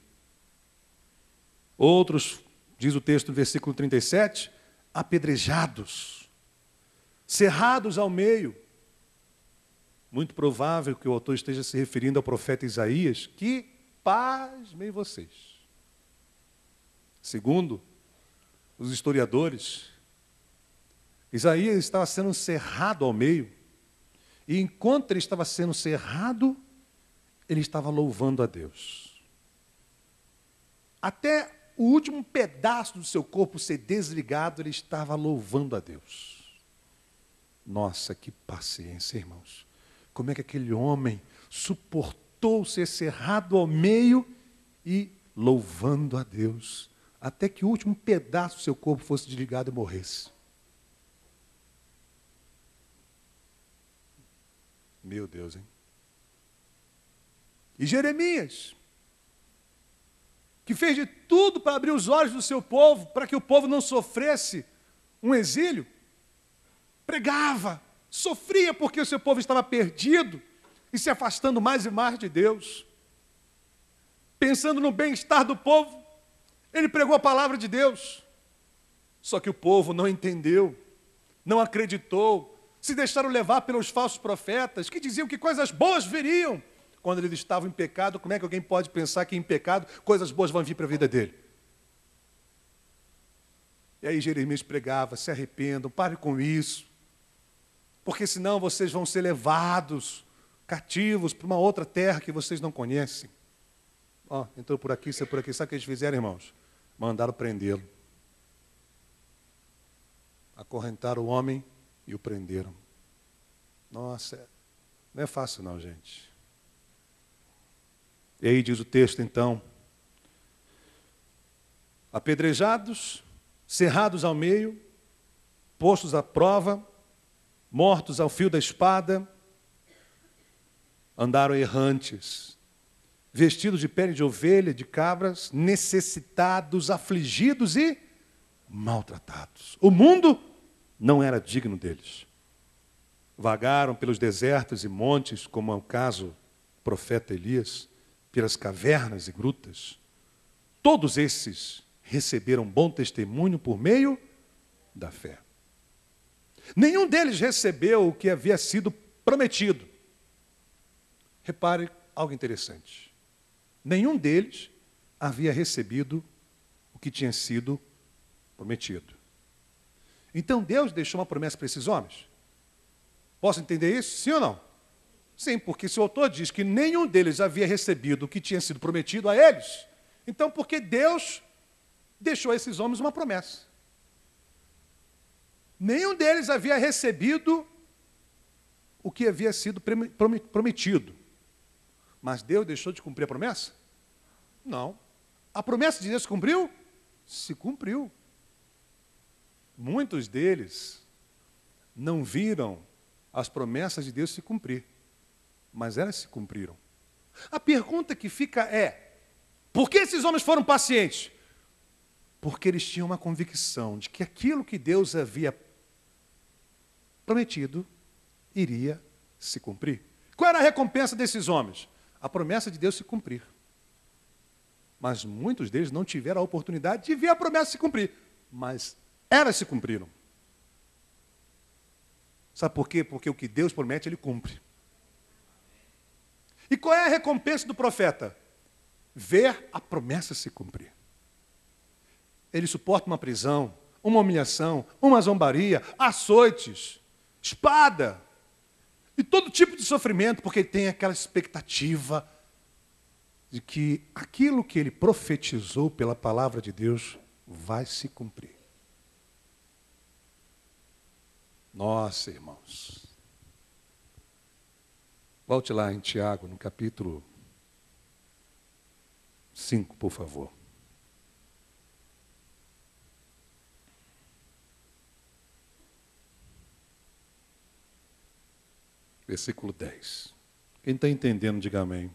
Outros, diz o texto no versículo 37, apedrejados, cerrados ao meio. Muito provável que o autor esteja se referindo ao profeta Isaías, que pasmem vocês. Segundo os historiadores, Isaías estava sendo cerrado ao meio, e enquanto ele estava sendo cerrado, ele estava louvando a Deus. Até o último pedaço do seu corpo ser desligado, ele estava louvando a Deus. Nossa, que paciência, irmãos. Como é que aquele homem suportou ser cerrado ao meio e louvando a Deus, até que o último pedaço do seu corpo fosse desligado e morresse? Meu Deus, hein? E Jeremias, que fez de tudo para abrir os olhos do seu povo, para que o povo não sofresse um exílio, pregava, sofria porque o seu povo estava perdido e se afastando mais e mais de Deus. Pensando no bem-estar do povo, ele pregou a palavra de Deus. Só que o povo não entendeu, não acreditou, se deixaram levar pelos falsos profetas, que diziam que coisas boas viriam. Quando eles estavam em pecado, como é que alguém pode pensar que em pecado coisas boas vão vir para a vida dele? E aí Jeremias pregava, se arrependam, parem com isso, porque senão vocês vão ser levados cativos para uma outra terra que vocês não conhecem. Ó, entrou por aqui, saiu por aqui. Sabe o que eles fizeram, irmãos? Mandaram prendê-lo. Acorrentaram o homem e o prenderam. Nossa, não é fácil não, gente. E aí diz o texto, então, apedrejados, cerrados ao meio, postos à prova, mortos ao fio da espada, andaram errantes, vestidos de pele de ovelha, de cabras, necessitados, afligidos e maltratados. O mundo não era digno deles. Vagaram pelos desertos e montes, como é o caso do profeta Elias, pelas cavernas e grutas. Todos esses receberam bom testemunho por meio da fé. Nenhum deles recebeu o que havia sido prometido. Repare algo interessante. Nenhum deles havia recebido o que tinha sido prometido. Então Deus deixou uma promessa para esses homens? Posso entender isso? Sim ou não? Sim, porque se o autor diz que nenhum deles havia recebido o que tinha sido prometido a eles, então por que Deus deixou a esses homens uma promessa? Nenhum deles havia recebido o que havia sido prometido. Mas Deus deixou de cumprir a promessa? Não. A promessa de Deus se cumpriu? Se cumpriu. Muitos deles não viram as promessas de Deus se cumprir, mas elas se cumpriram. A pergunta que fica é, por que esses homens foram pacientes? Porque eles tinham uma convicção de que aquilo que Deus havia prometido iria se cumprir. Qual era a recompensa desses homens? A promessa de Deus se cumprir. Mas muitos deles não tiveram a oportunidade de ver a promessa se cumprir, mas elas se cumpriram. Sabe por quê? Porque o que Deus promete, Ele cumpre. E qual é a recompensa do profeta? Ver a promessa se cumprir. Ele suporta uma prisão, uma humilhação, uma zombaria, açoites, espada, e todo tipo de sofrimento, porque ele tem aquela expectativa de que aquilo que ele profetizou pela palavra de Deus vai se cumprir. Nossa, irmãos. Volte lá em Tiago, no capítulo 5, por favor. versículo 10. Quem está entendendo, diga amém.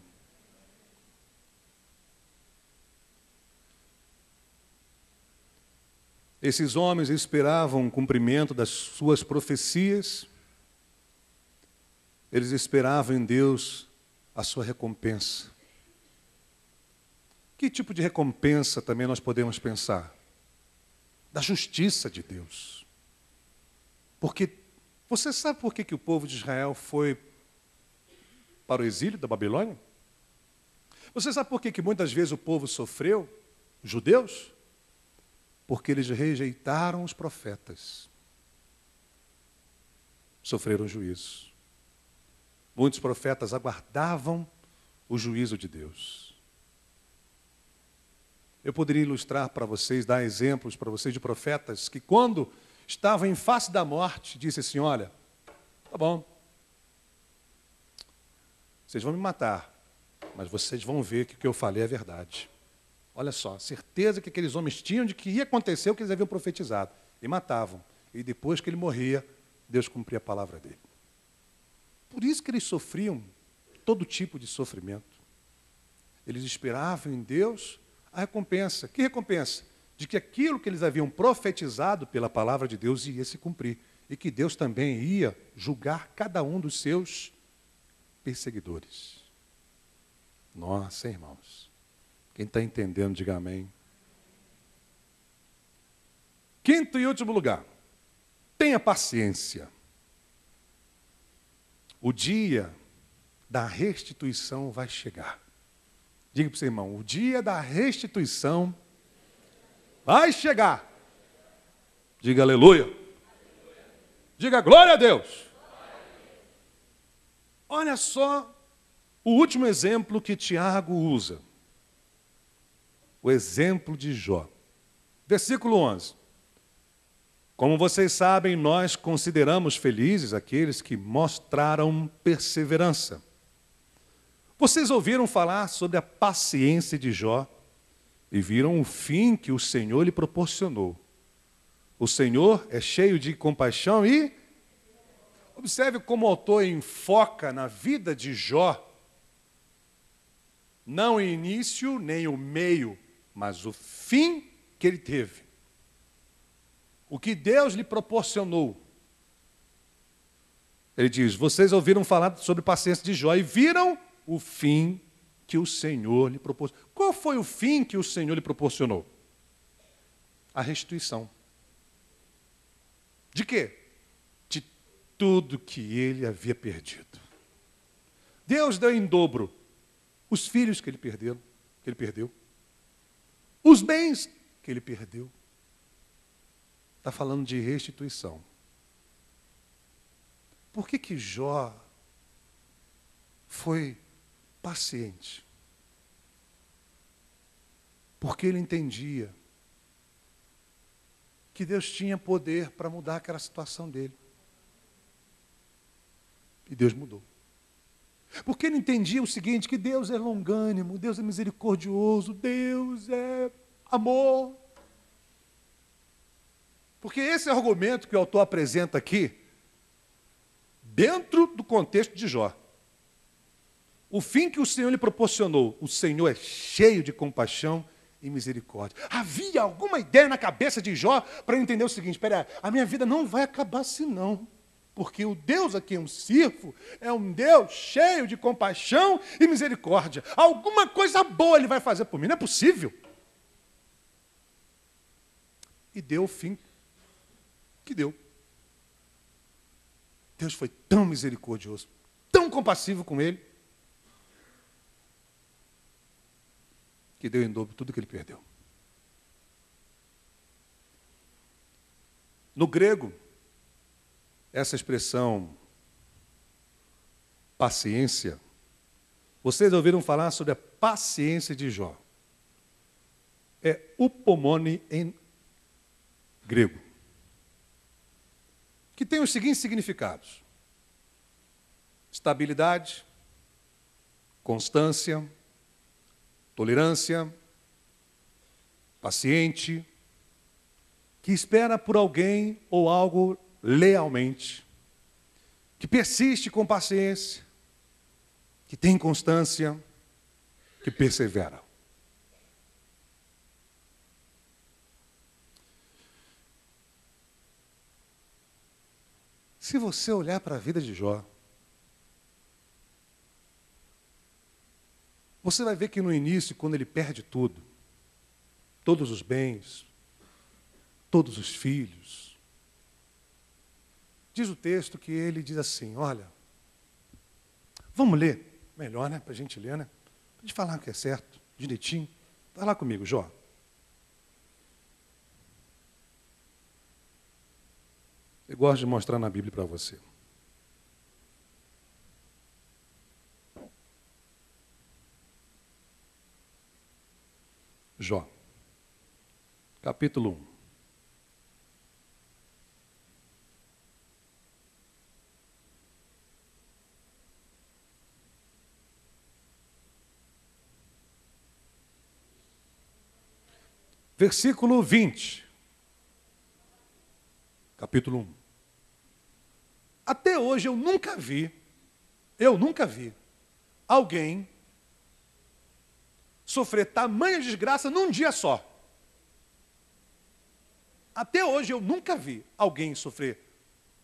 Esses homens esperavam o cumprimento das suas profecias, eles esperavam em Deus a sua recompensa. Que tipo de recompensa também nós podemos pensar? Da justiça de Deus. Porque você sabe por que o povo de Israel foi para o exílio da Babilônia? Você sabe por que muitas vezes o povo sofreu, os judeus? Porque eles rejeitaram os profetas. Sofreram juízo. Muitos profetas aguardavam o juízo de Deus. Eu poderia ilustrar para vocês, dar exemplos para vocês de profetas que quando estavam em face da morte, disse assim, olha, tá bom, vocês vão me matar, mas vocês vão ver que o que eu falei é verdade. Olha só, certeza que aqueles homens tinham de que ia acontecer o que eles haviam profetizado. E matavam. E depois que ele morria, Deus cumpria a palavra dele. Por isso que eles sofriam todo tipo de sofrimento. Eles esperavam em Deus a recompensa. Que recompensa? De que aquilo que eles haviam profetizado pela palavra de Deus ia se cumprir. E que Deus também ia julgar cada um dos seus perseguidores. Nossa, irmãos. Quem está entendendo, diga amém. Quinto e último lugar. Tenha paciência. O dia da restituição vai chegar. Diga para o seu irmão, o dia da restituição vai chegar. Diga aleluia. Diga glória a Deus. Olha só o último exemplo que Tiago usa. O exemplo de Jó. Versículo 11. Como vocês sabem, nós consideramos felizes aqueles que mostraram perseverança. Vocês ouviram falar sobre a paciência de Jó e viram o fim que o Senhor lhe proporcionou. O Senhor é cheio de compaixão e... Observe como o autor enfoca na vida de Jó, não o início nem o meio, mas o fim que ele teve. O que Deus lhe proporcionou. Ele diz, vocês ouviram falar sobre a paciência de Jó e viram o fim que o Senhor lhe proporcionou. Qual foi o fim que o Senhor lhe proporcionou? A restituição. De quê? De tudo que ele havia perdido. Deus deu em dobro os filhos que ele perdeu, os bens que ele perdeu. Está falando de restituição. Por que Jó foi paciente? Porque ele entendia que Deus tinha poder para mudar aquela situação dele. E Deus mudou. Porque ele entendia o seguinte, que Deus é longânimo, Deus é misericordioso, Deus é amor. Porque esse argumento que o autor apresenta aqui, dentro do contexto de Jó. O fim que o Senhor lhe proporcionou, o Senhor é cheio de compaixão e misericórdia. Havia alguma ideia na cabeça de Jó para entender o seguinte, espera, a minha vida não vai acabar assim não. Porque o Deus a quem eu sirvo é um Deus cheio de compaixão e misericórdia. Alguma coisa boa ele vai fazer por mim, não é possível. E deu o fim que deu. Deus foi tão misericordioso, tão compassivo com ele, que deu em dobro tudo que ele perdeu. No grego, essa expressão paciência, vocês ouviram falar sobre a paciência de Jó. É upomone em grego, que tem os seguintes significados: estabilidade, constância, tolerância, paciente, que espera por alguém ou algo lealmente, que persiste com paciência, que tem constância, que persevera. Se você olhar para a vida de Jó, você vai ver que no início, quando ele perde tudo, todos os bens, todos os filhos, diz o texto que ele diz assim, olha, vamos ler, melhor, né, para a gente ler, né, para a gente falar o que é certo, direitinho. Vai lá comigo, Jó. Eu gosto de mostrar na Bíblia para você. Jó, capítulo 1. Versículo 20. Capítulo 1. Até hoje eu nunca vi alguém sofrer tamanha desgraça num dia só. Até hoje eu nunca vi alguém sofrer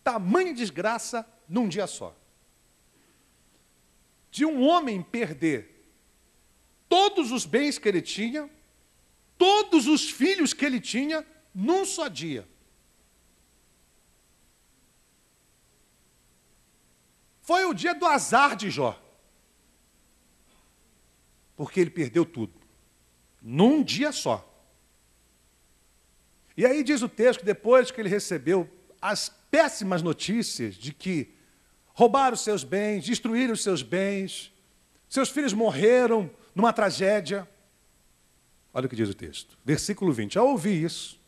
tamanha desgraça num dia só. De um homem perder todos os bens que ele tinha, todos os filhos que ele tinha, num só dia. Foi o dia do azar de Jó. Porque ele perdeu tudo. Num dia só. E aí diz o texto que depois que ele recebeu as péssimas notícias de que roubaram os seus bens, destruíram os seus bens, seus filhos morreram numa tragédia. Olha o que diz o texto. Versículo 20. Ao ouvir isso,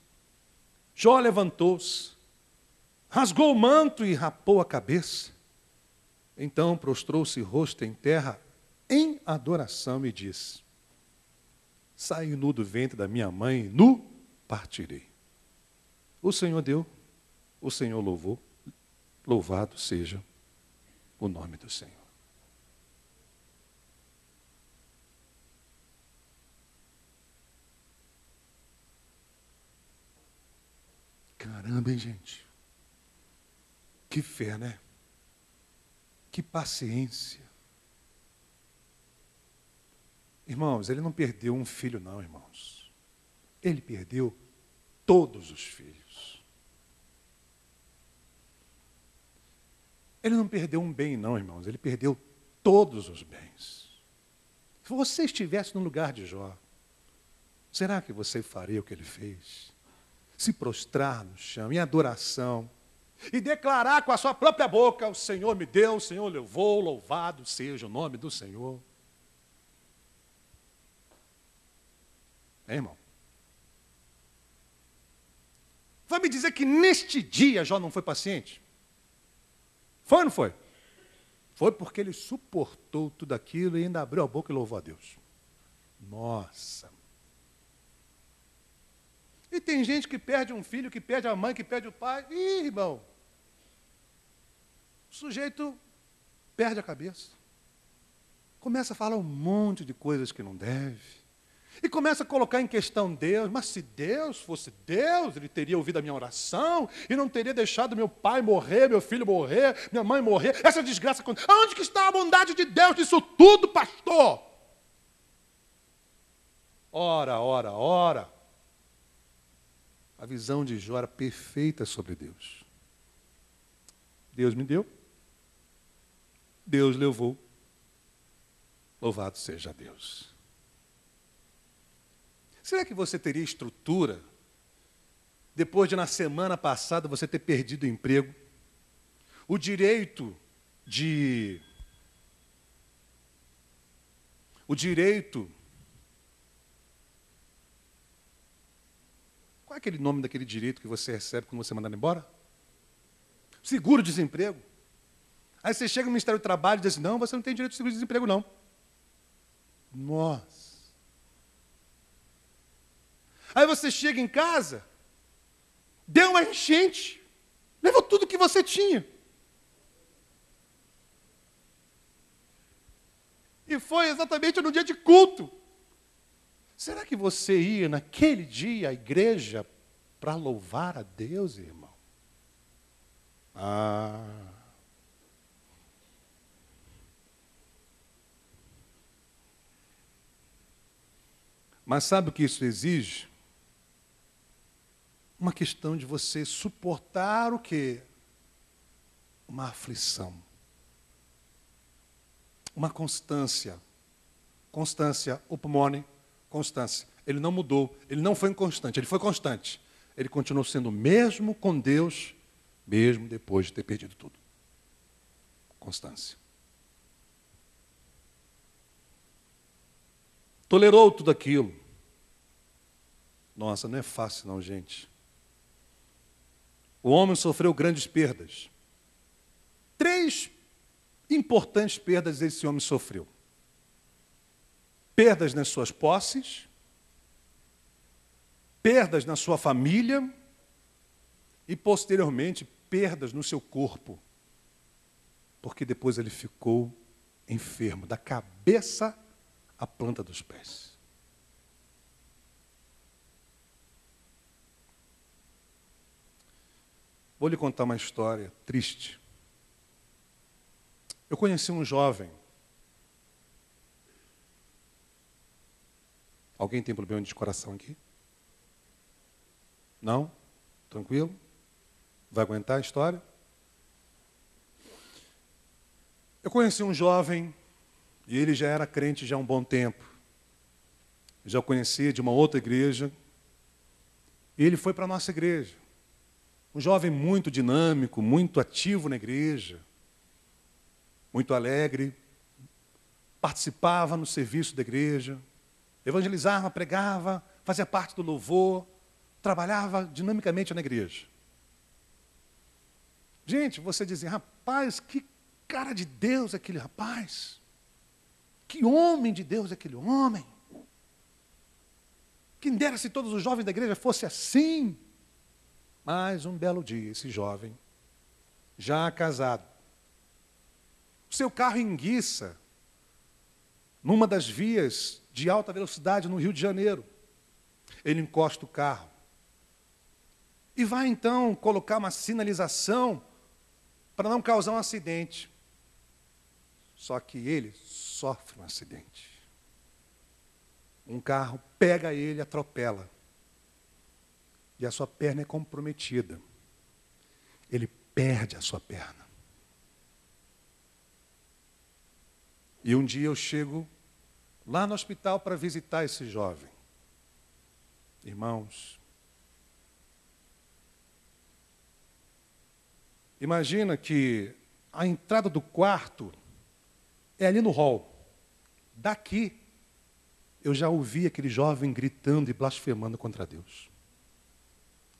Jó levantou-se, rasgou o manto e rapou a cabeça. Então prostrou-se rosto em terra em adoração e disse, saí nu do ventre da minha mãe, nu partirei. O Senhor deu, o Senhor louvou, louvado seja o nome do Senhor. Caramba, hein, gente? Que fé, né? Que paciência. Irmãos, ele não perdeu um filho, não, irmãos. Ele perdeu todos os filhos. Ele não perdeu um bem, não, irmãos. Ele perdeu todos os bens. Se você estivesse no lugar de Jó, será que você faria o que ele fez? Se prostrar no chão, em adoração, e declarar com a sua própria boca, o Senhor me deu, o Senhor levou, louvado seja o nome do Senhor. É, irmão? Vai me dizer que neste dia Jó não foi paciente? Foi ou não foi? Foi porque ele suportou tudo aquilo e ainda abriu a boca e louvou a Deus. Nossa! E tem gente que perde um filho, que perde a mãe, que perde o pai. Ih, irmão, o sujeito perde a cabeça. Começa a falar um monte de coisas que não deve. E começa a colocar em questão Deus. Mas se Deus fosse Deus, Ele teria ouvido a minha oração e não teria deixado meu pai morrer, meu filho morrer, minha mãe morrer. Essa desgraça aconteceu. Onde que está a bondade de Deus nisso tudo, pastor? Ora, ora, ora. A visão de Jó era perfeita sobre Deus. Deus me deu, Deus levou, louvado seja Deus. Será que você teria estrutura, depois de na semana passada você ter perdido o emprego, o direito qual é aquele nome daquele direito que você recebe quando você é mandado embora? Seguro-desemprego. Aí você chega no Ministério do Trabalho e diz assim, não, você não tem direito de seguro-desemprego, não. Nossa. Aí você chega em casa, deu uma enchente, levou tudo que você tinha. E foi exatamente no dia de culto. Será que você ia naquele dia à igreja para louvar a Deus, irmão? Ah. Mas sabe o que isso exige? Uma questão de você suportar o quê? Uma aflição. Uma constância. Constância, upmone, constância. Ele não mudou, ele não foi inconstante, ele foi constante. Ele continuou sendo o mesmo com Deus, mesmo depois de ter perdido tudo. Constância. Tolerou tudo aquilo. Nossa, não é fácil não, gente. O homem sofreu grandes perdas. 3 importantes perdas esse homem sofreu. Perdas nas suas posses, perdas na sua família e, posteriormente, perdas no seu corpo. Porque depois ele ficou enfermo, da cabeça à planta dos pés. Vou lhe contar uma história triste. Eu conheci um jovem. Alguém tem problema de coração aqui? Não? Tranquilo? Vai aguentar a história? Eu conheci um jovem, e ele já era crente já há um bom tempo. Já o conhecia de uma outra igreja. E ele foi para a nossa igreja. Um jovem muito dinâmico, muito ativo na igreja, muito alegre, participava no serviço da igreja, evangelizava, pregava, fazia parte do louvor, trabalhava dinamicamente na igreja. Gente, você dizia, rapaz, que cara de Deus é aquele rapaz, que homem de Deus é aquele homem. Quem dera se todos os jovens da igreja fossem assim. Mas um belo dia, esse jovem, já casado, o seu carro enguiça numa das vias de alta velocidade no Rio de Janeiro. Ele encosta o carro e vai então colocar uma sinalização para não causar um acidente. Só que ele sofre um acidente. Um carro pega ele e atropela. E a sua perna é comprometida. Ele perde a sua perna. E um dia eu chego lá no hospital para visitar esse jovem. Irmãos, imagina que a entrada do quarto é ali no hall. Daqui, eu já ouvi aquele jovem gritando e blasfemando contra Deus.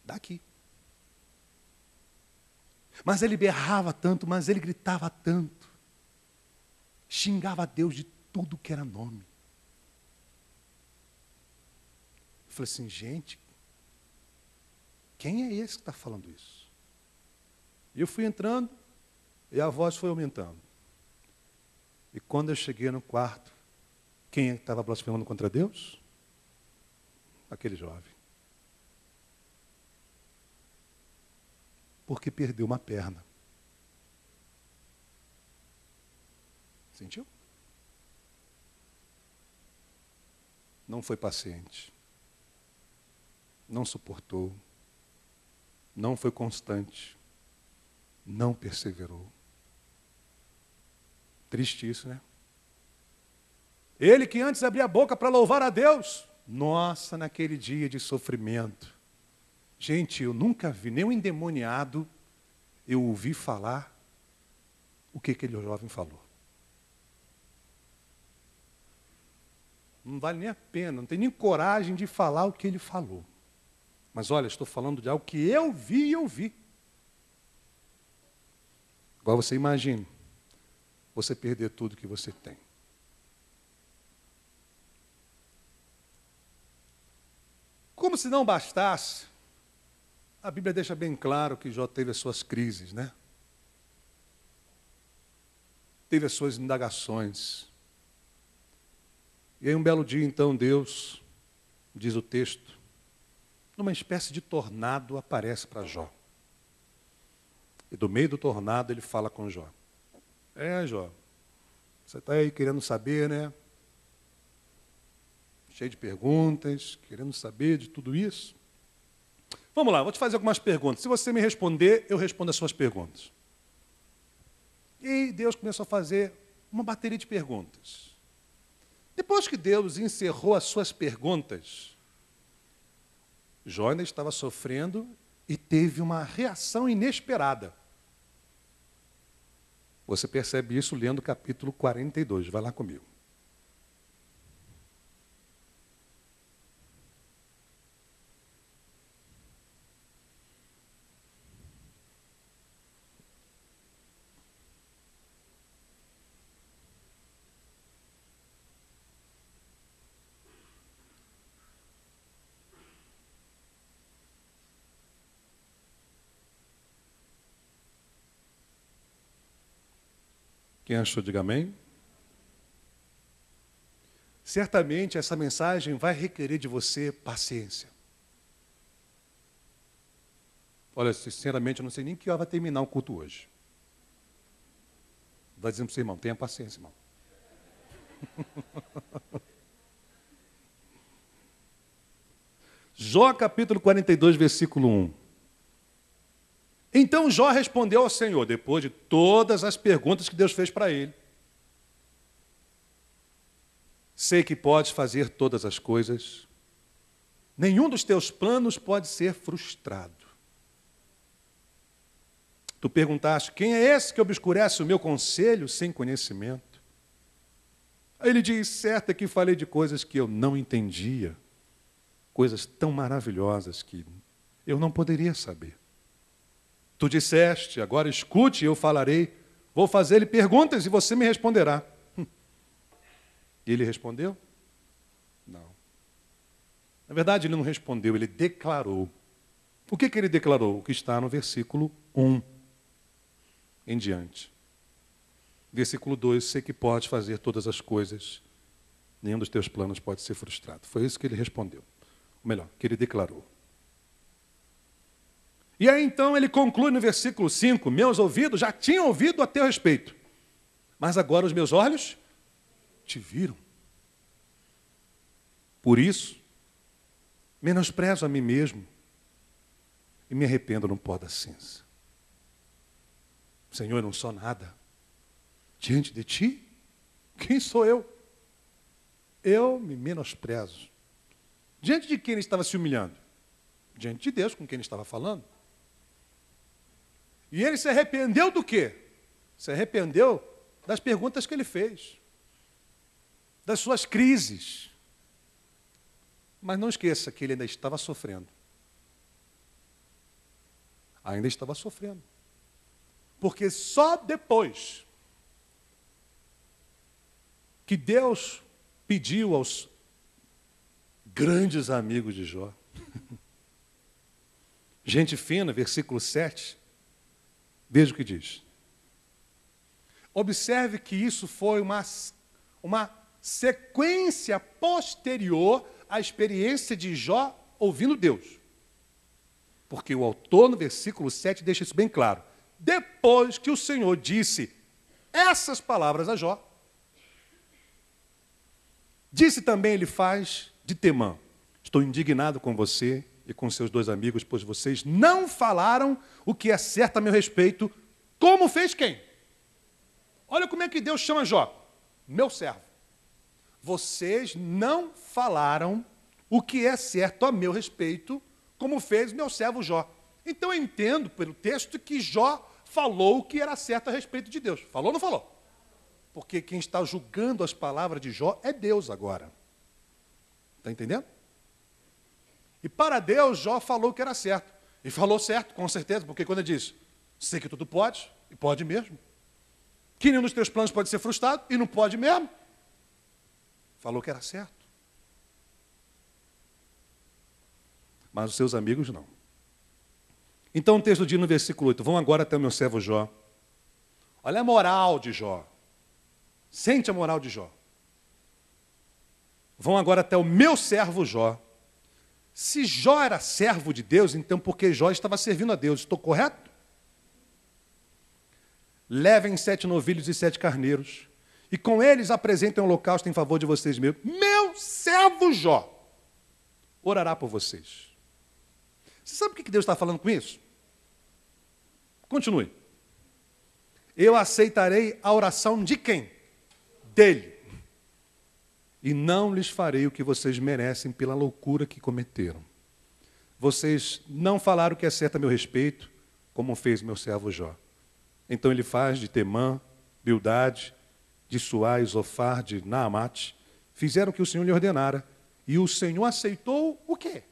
Daqui. Mas ele berrava tanto, mas ele gritava tanto. Xingava a Deus de tudo que era nome. Eu falei assim, gente, quem é esse que está falando isso? E eu fui entrando e a voz foi aumentando. E quando eu cheguei no quarto, quem estava blasfemando contra Deus? Aquele jovem. Porque perdeu uma perna. Sentiu? Não foi paciente. Não suportou. Não foi constante. Não perseverou. Triste isso, né? Ele que antes abria a boca para louvar a Deus. Nossa, naquele dia de sofrimento. Gente, eu nunca vi, nem um endemoniado, eu ouvi falar o que aquele jovem falou. Não vale nem a pena, não tem nem coragem de falar o que ele falou. Mas olha, estou falando de algo que eu vi e ouvi. Agora você imagina, você perder tudo que você tem. Como se não bastasse, a Bíblia deixa bem claro que Jó teve as suas crises, né? Teve as suas indagações. E aí um belo dia, então, Deus, diz o texto, numa espécie de tornado aparece para Jó. E do meio do tornado ele fala com Jó. Jó, você está aí querendo saber, né? Cheio de perguntas, querendo saber de tudo isso. Vamos lá, vou te fazer algumas perguntas. Se você me responder, eu respondo as suas perguntas. E Deus começou a fazer uma bateria de perguntas. Depois que Deus encerrou as suas perguntas, Jó ainda estava sofrendo e teve uma reação inesperada. Você percebe isso lendo o capítulo 42. Vai lá comigo. Quem achou, diga amém. Certamente essa mensagem vai requerer de você paciência. Olha, sinceramente, eu não sei nem que hora vai terminar o culto hoje. Vai dizendo para você, irmão, tenha paciência, irmão. Jó capítulo 42, versículo 1. Então Jó respondeu ao Senhor, depois de todas as perguntas que Deus fez para ele. Sei que podes fazer todas as coisas. Nenhum dos teus planos pode ser frustrado. Tu perguntaste, quem é esse que obscurece o meu conselho sem conhecimento? Aí ele diz, certo é que falei de coisas que eu não entendia, coisas tão maravilhosas que eu não poderia saber. Tu disseste, agora escute, eu falarei, vou fazer-lhe perguntas e você me responderá. E ele respondeu? Não. Na verdade, ele não respondeu, ele declarou. O que ele declarou? O que está no versículo 1 em diante. Versículo 2, sei que podes fazer todas as coisas, nenhum dos teus planos pode ser frustrado. Foi isso que ele respondeu. Ou melhor, que ele declarou. E aí então ele conclui no versículo 5, meus ouvidos já tinham ouvido a teu respeito, mas agora os meus olhos te viram. Por isso, menosprezo a mim mesmo e me arrependo no pó da cinza. Senhor, eu não sou nada. Diante de ti, quem sou eu? Eu me menosprezo. Diante de quem ele estava se humilhando? Diante de Deus, com quem ele estava falando. E ele se arrependeu do quê? Se arrependeu das perguntas que ele fez, das suas crises. Mas não esqueça que ele ainda estava sofrendo. Ainda estava sofrendo. Porque só depois que Deus pediu aos grandes amigos de Jó, gente fina, versículo 7, veja o que diz. Observe que isso foi uma sequência posterior à experiência de Jó ouvindo Deus. Porque o autor, no versículo 7, deixa isso bem claro. Depois que o Senhor disse essas palavras a Jó, disse também ele faz de Temã, estou indignado com você e com seus dois amigos, pois vocês não falaram o que é certo a meu respeito, como fez quem? Olha como é que Deus chama Jó, meu servo. Vocês não falaram o que é certo a meu respeito, como fez meu servo Jó. Então eu entendo pelo texto que Jó falou o que era certo a respeito de Deus. Falou ou não falou? Porque quem está julgando as palavras de Jó é Deus agora. Está entendendo? E para Deus, Jó falou o que era certo. E falou certo, com certeza, porque quando ele diz, sei que tudo pode, e pode mesmo. Que nenhum dos teus planos pode ser frustrado, e não pode mesmo. Falou que era certo. Mas os seus amigos não. Então o texto diz no versículo 8, vão agora até o meu servo Jó. Olha a moral de Jó. Sente a moral de Jó. vão agora até o meu servo Jó. Se Jó era servo de Deus, então por que Jó estava servindo a Deus? Estou correto? Levem 7 novilhos e 7 carneiros, e com eles apresentem um holocausto em favor de vocês mesmos. Meu servo Jó orará por vocês. Você sabe o que Deus está falando com isso? Continue. Eu aceitarei a oração de quem? Dele. E não lhes farei o que vocês merecem pela loucura que cometeram. Vocês não falaram o que é certo a meu respeito, como fez meu servo Jó. Então ele faz de Temã, Bildade, de Suá e Zofar, de Naamate, fizeram o que o Senhor lhe ordenara. E o Senhor aceitou o quê?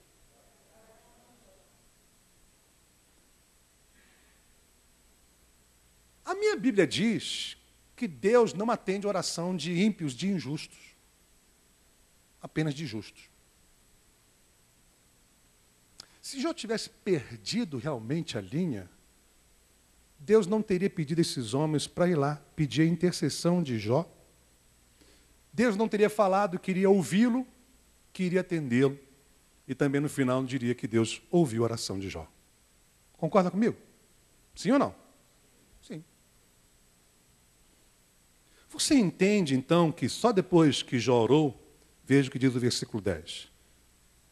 A minha Bíblia diz que Deus não atende a oração de ímpios, de injustos. Apenas de justos. Se Jó tivesse perdido realmente a linha, Deus não teria pedido a esses homens para ir lá pedir a intercessão de Jó. Deus não teria falado que iria ouvi-lo, que iria atendê-lo. E também no final diria que Deus ouviu a oração de Jó. Concorda comigo? Sim ou não? Sim. Você entende então que só depois que Jó orou, veja o que diz o versículo 10.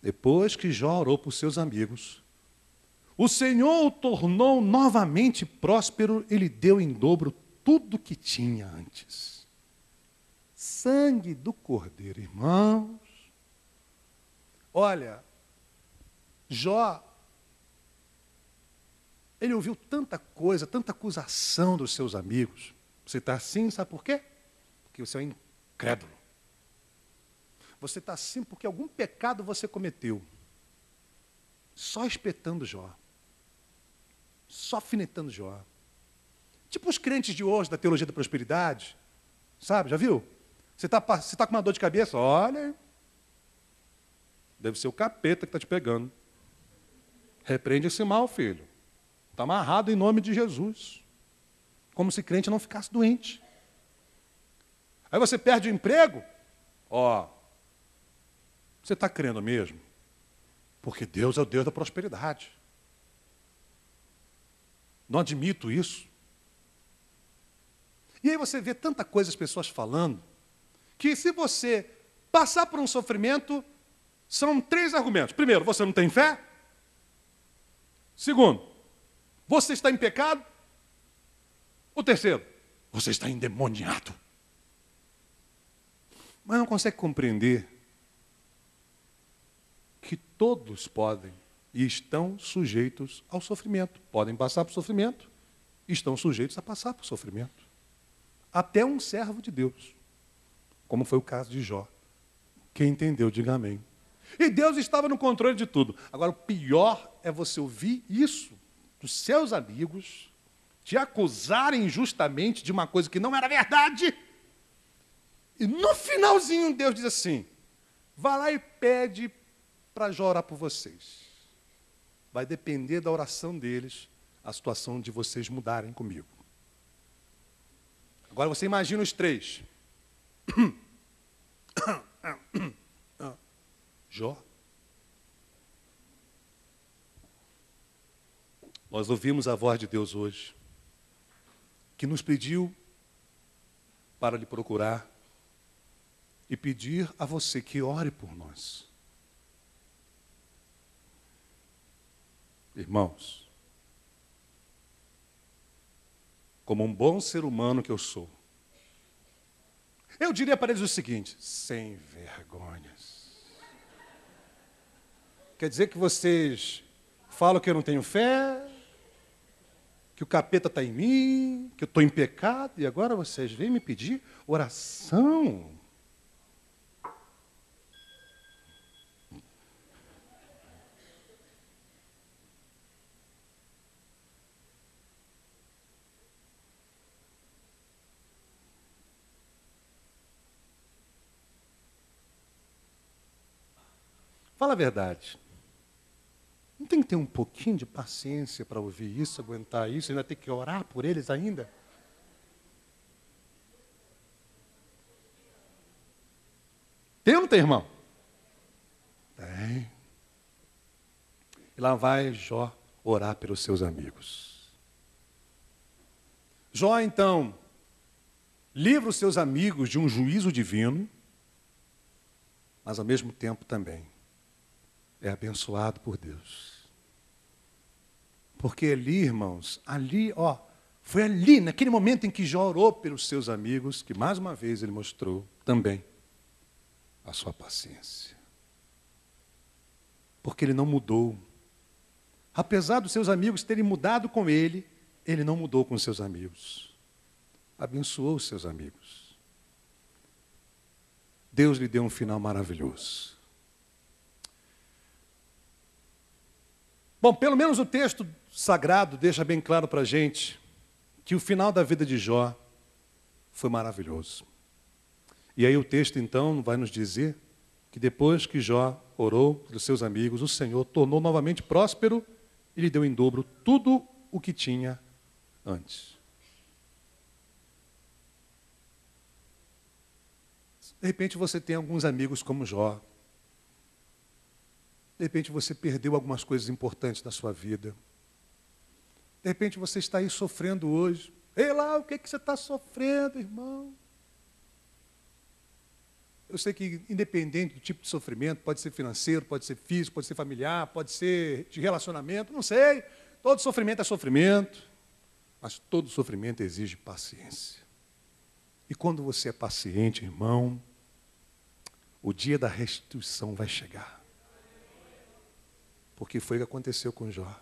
Depois que Jó orou por seus amigos, o Senhor o tornou novamente próspero e lhe deu em dobro tudo que tinha antes. Sangue do Cordeiro, irmãos. Olha, Jó, ele ouviu tanta coisa, tanta acusação dos seus amigos. Você está assim, sabe por quê? Porque você é um incrédulo. Você está assim porque algum pecado você cometeu. Só espetando Jó. Só alfinetando Jó. Tipo os crentes de hoje da teologia da prosperidade. Sabe, já viu? Você está com uma dor de cabeça? Olha, deve ser o capeta que está te pegando. Repreende esse mal, filho. Está amarrado em nome de Jesus. Como se crente não ficasse doente. Aí você perde o emprego. Ó, você está crendo mesmo? Porque Deus é o Deus da prosperidade. Não admito isso. E aí você vê tanta coisa as pessoas falando, que se você passar por um sofrimento, são 3 argumentos. Primeiro, você não tem fé. Segundo, você está em pecado. O terceiro, você está endemoniado. Mas não consegue compreender que todos podem e estão sujeitos ao sofrimento. Podem passar por sofrimento, estão sujeitos a passar por sofrimento. Até um servo de Deus, como foi o caso de Jó. Quem entendeu, diga amém. E Deus estava no controle de tudo. Agora, o pior é você ouvir isso dos seus amigos, te acusarem injustamente de uma coisa que não era verdade. E no finalzinho Deus diz assim, vá lá e pede para Jó orar por vocês. Vai depender da oração deles, a situação de vocês mudarem comigo. Agora você imagina os 3. Jó. Nós ouvimos a voz de Deus hoje, que nos pediu para lhe procurar e pedir a você que ore por nós. Irmãos, como um bom ser humano que eu sou, eu diria para eles o seguinte, sem vergonhas. Quer dizer que vocês falam que eu não tenho fé, que o capeta está em mim, que eu estou em pecado, e agora vocês vêm me pedir oração? Fala a verdade. Não tem que ter um pouquinho de paciência para ouvir isso, aguentar isso, ainda ter que orar por eles ainda? Tem ou não tem, irmão? Tem. E lá vai Jó orar pelos seus amigos. Jó, então, livra os seus amigos de um juízo divino, mas ao mesmo tempo também é abençoado por Deus. Porque ali, irmãos, foi ali, naquele momento em que Jó orou pelos seus amigos, que mais uma vez ele mostrou também a sua paciência. Porque ele não mudou. Apesar dos seus amigos terem mudado com ele, ele não mudou com os seus amigos. Abençoou os seus amigos. Deus lhe deu um final maravilhoso. Bom, pelo menos o texto sagrado deixa bem claro para a gente que o final da vida de Jó foi maravilhoso. E aí o texto, então, vai nos dizer que depois que Jó orou pelos seus amigos, o Senhor tornou novamente próspero e lhe deu em dobro tudo o que tinha antes. De repente você tem alguns amigos como Jó. De repente você perdeu algumas coisas importantes da sua vida. De repente você está aí sofrendo hoje. Ei lá, o que você está sofrendo, irmão? Eu sei que independente do tipo de sofrimento, pode ser financeiro, pode ser físico, pode ser familiar, pode ser de relacionamento, não sei. Todo sofrimento é sofrimento, mas todo sofrimento exige paciência. E quando você é paciente, irmão, o dia da restituição vai chegar. Porque foi o que aconteceu com Jó.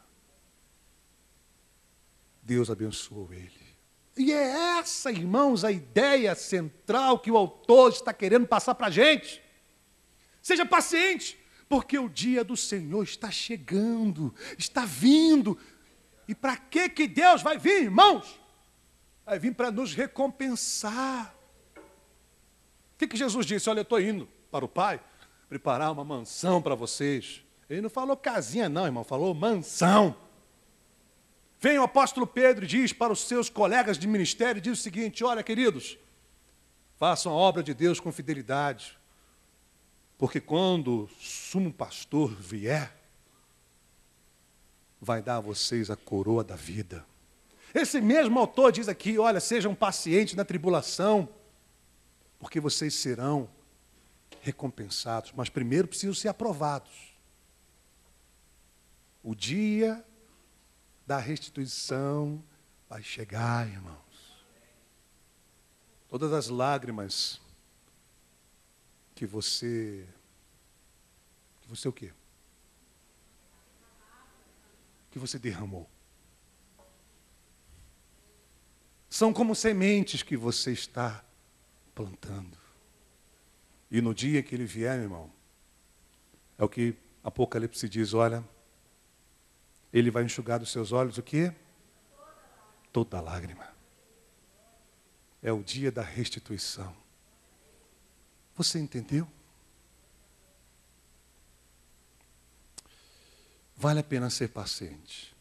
Deus abençoou ele. E é essa, irmãos, a ideia central que o autor está querendo passar para a gente. Seja paciente, porque o dia do Senhor está chegando, está vindo. E para que Deus vai vir, irmãos? Vai vir para nos recompensar. O que Jesus disse? Olha, eu estou indo para o Pai preparar uma mansão para vocês. Ele não falou casinha não, irmão, falou mansão. Vem o apóstolo Pedro e diz para os seus colegas de ministério, diz o seguinte: olha, queridos, façam a obra de Deus com fidelidade, porque quando o sumo pastor vier, vai dar a vocês a coroa da vida. Esse mesmo autor diz aqui, olha, sejam pacientes na tribulação, porque vocês serão recompensados, mas primeiro precisam ser aprovados. O dia da restituição vai chegar, irmãos. Todas as lágrimas que você o quê? Que você derramou. São como sementes que você está plantando. E no dia que ele vier, meu irmão, é o que Apocalipse diz, olha, ele vai enxugar dos seus olhos o quê? Toda lágrima. É o dia da restituição. Você entendeu? Vale a pena ser paciente.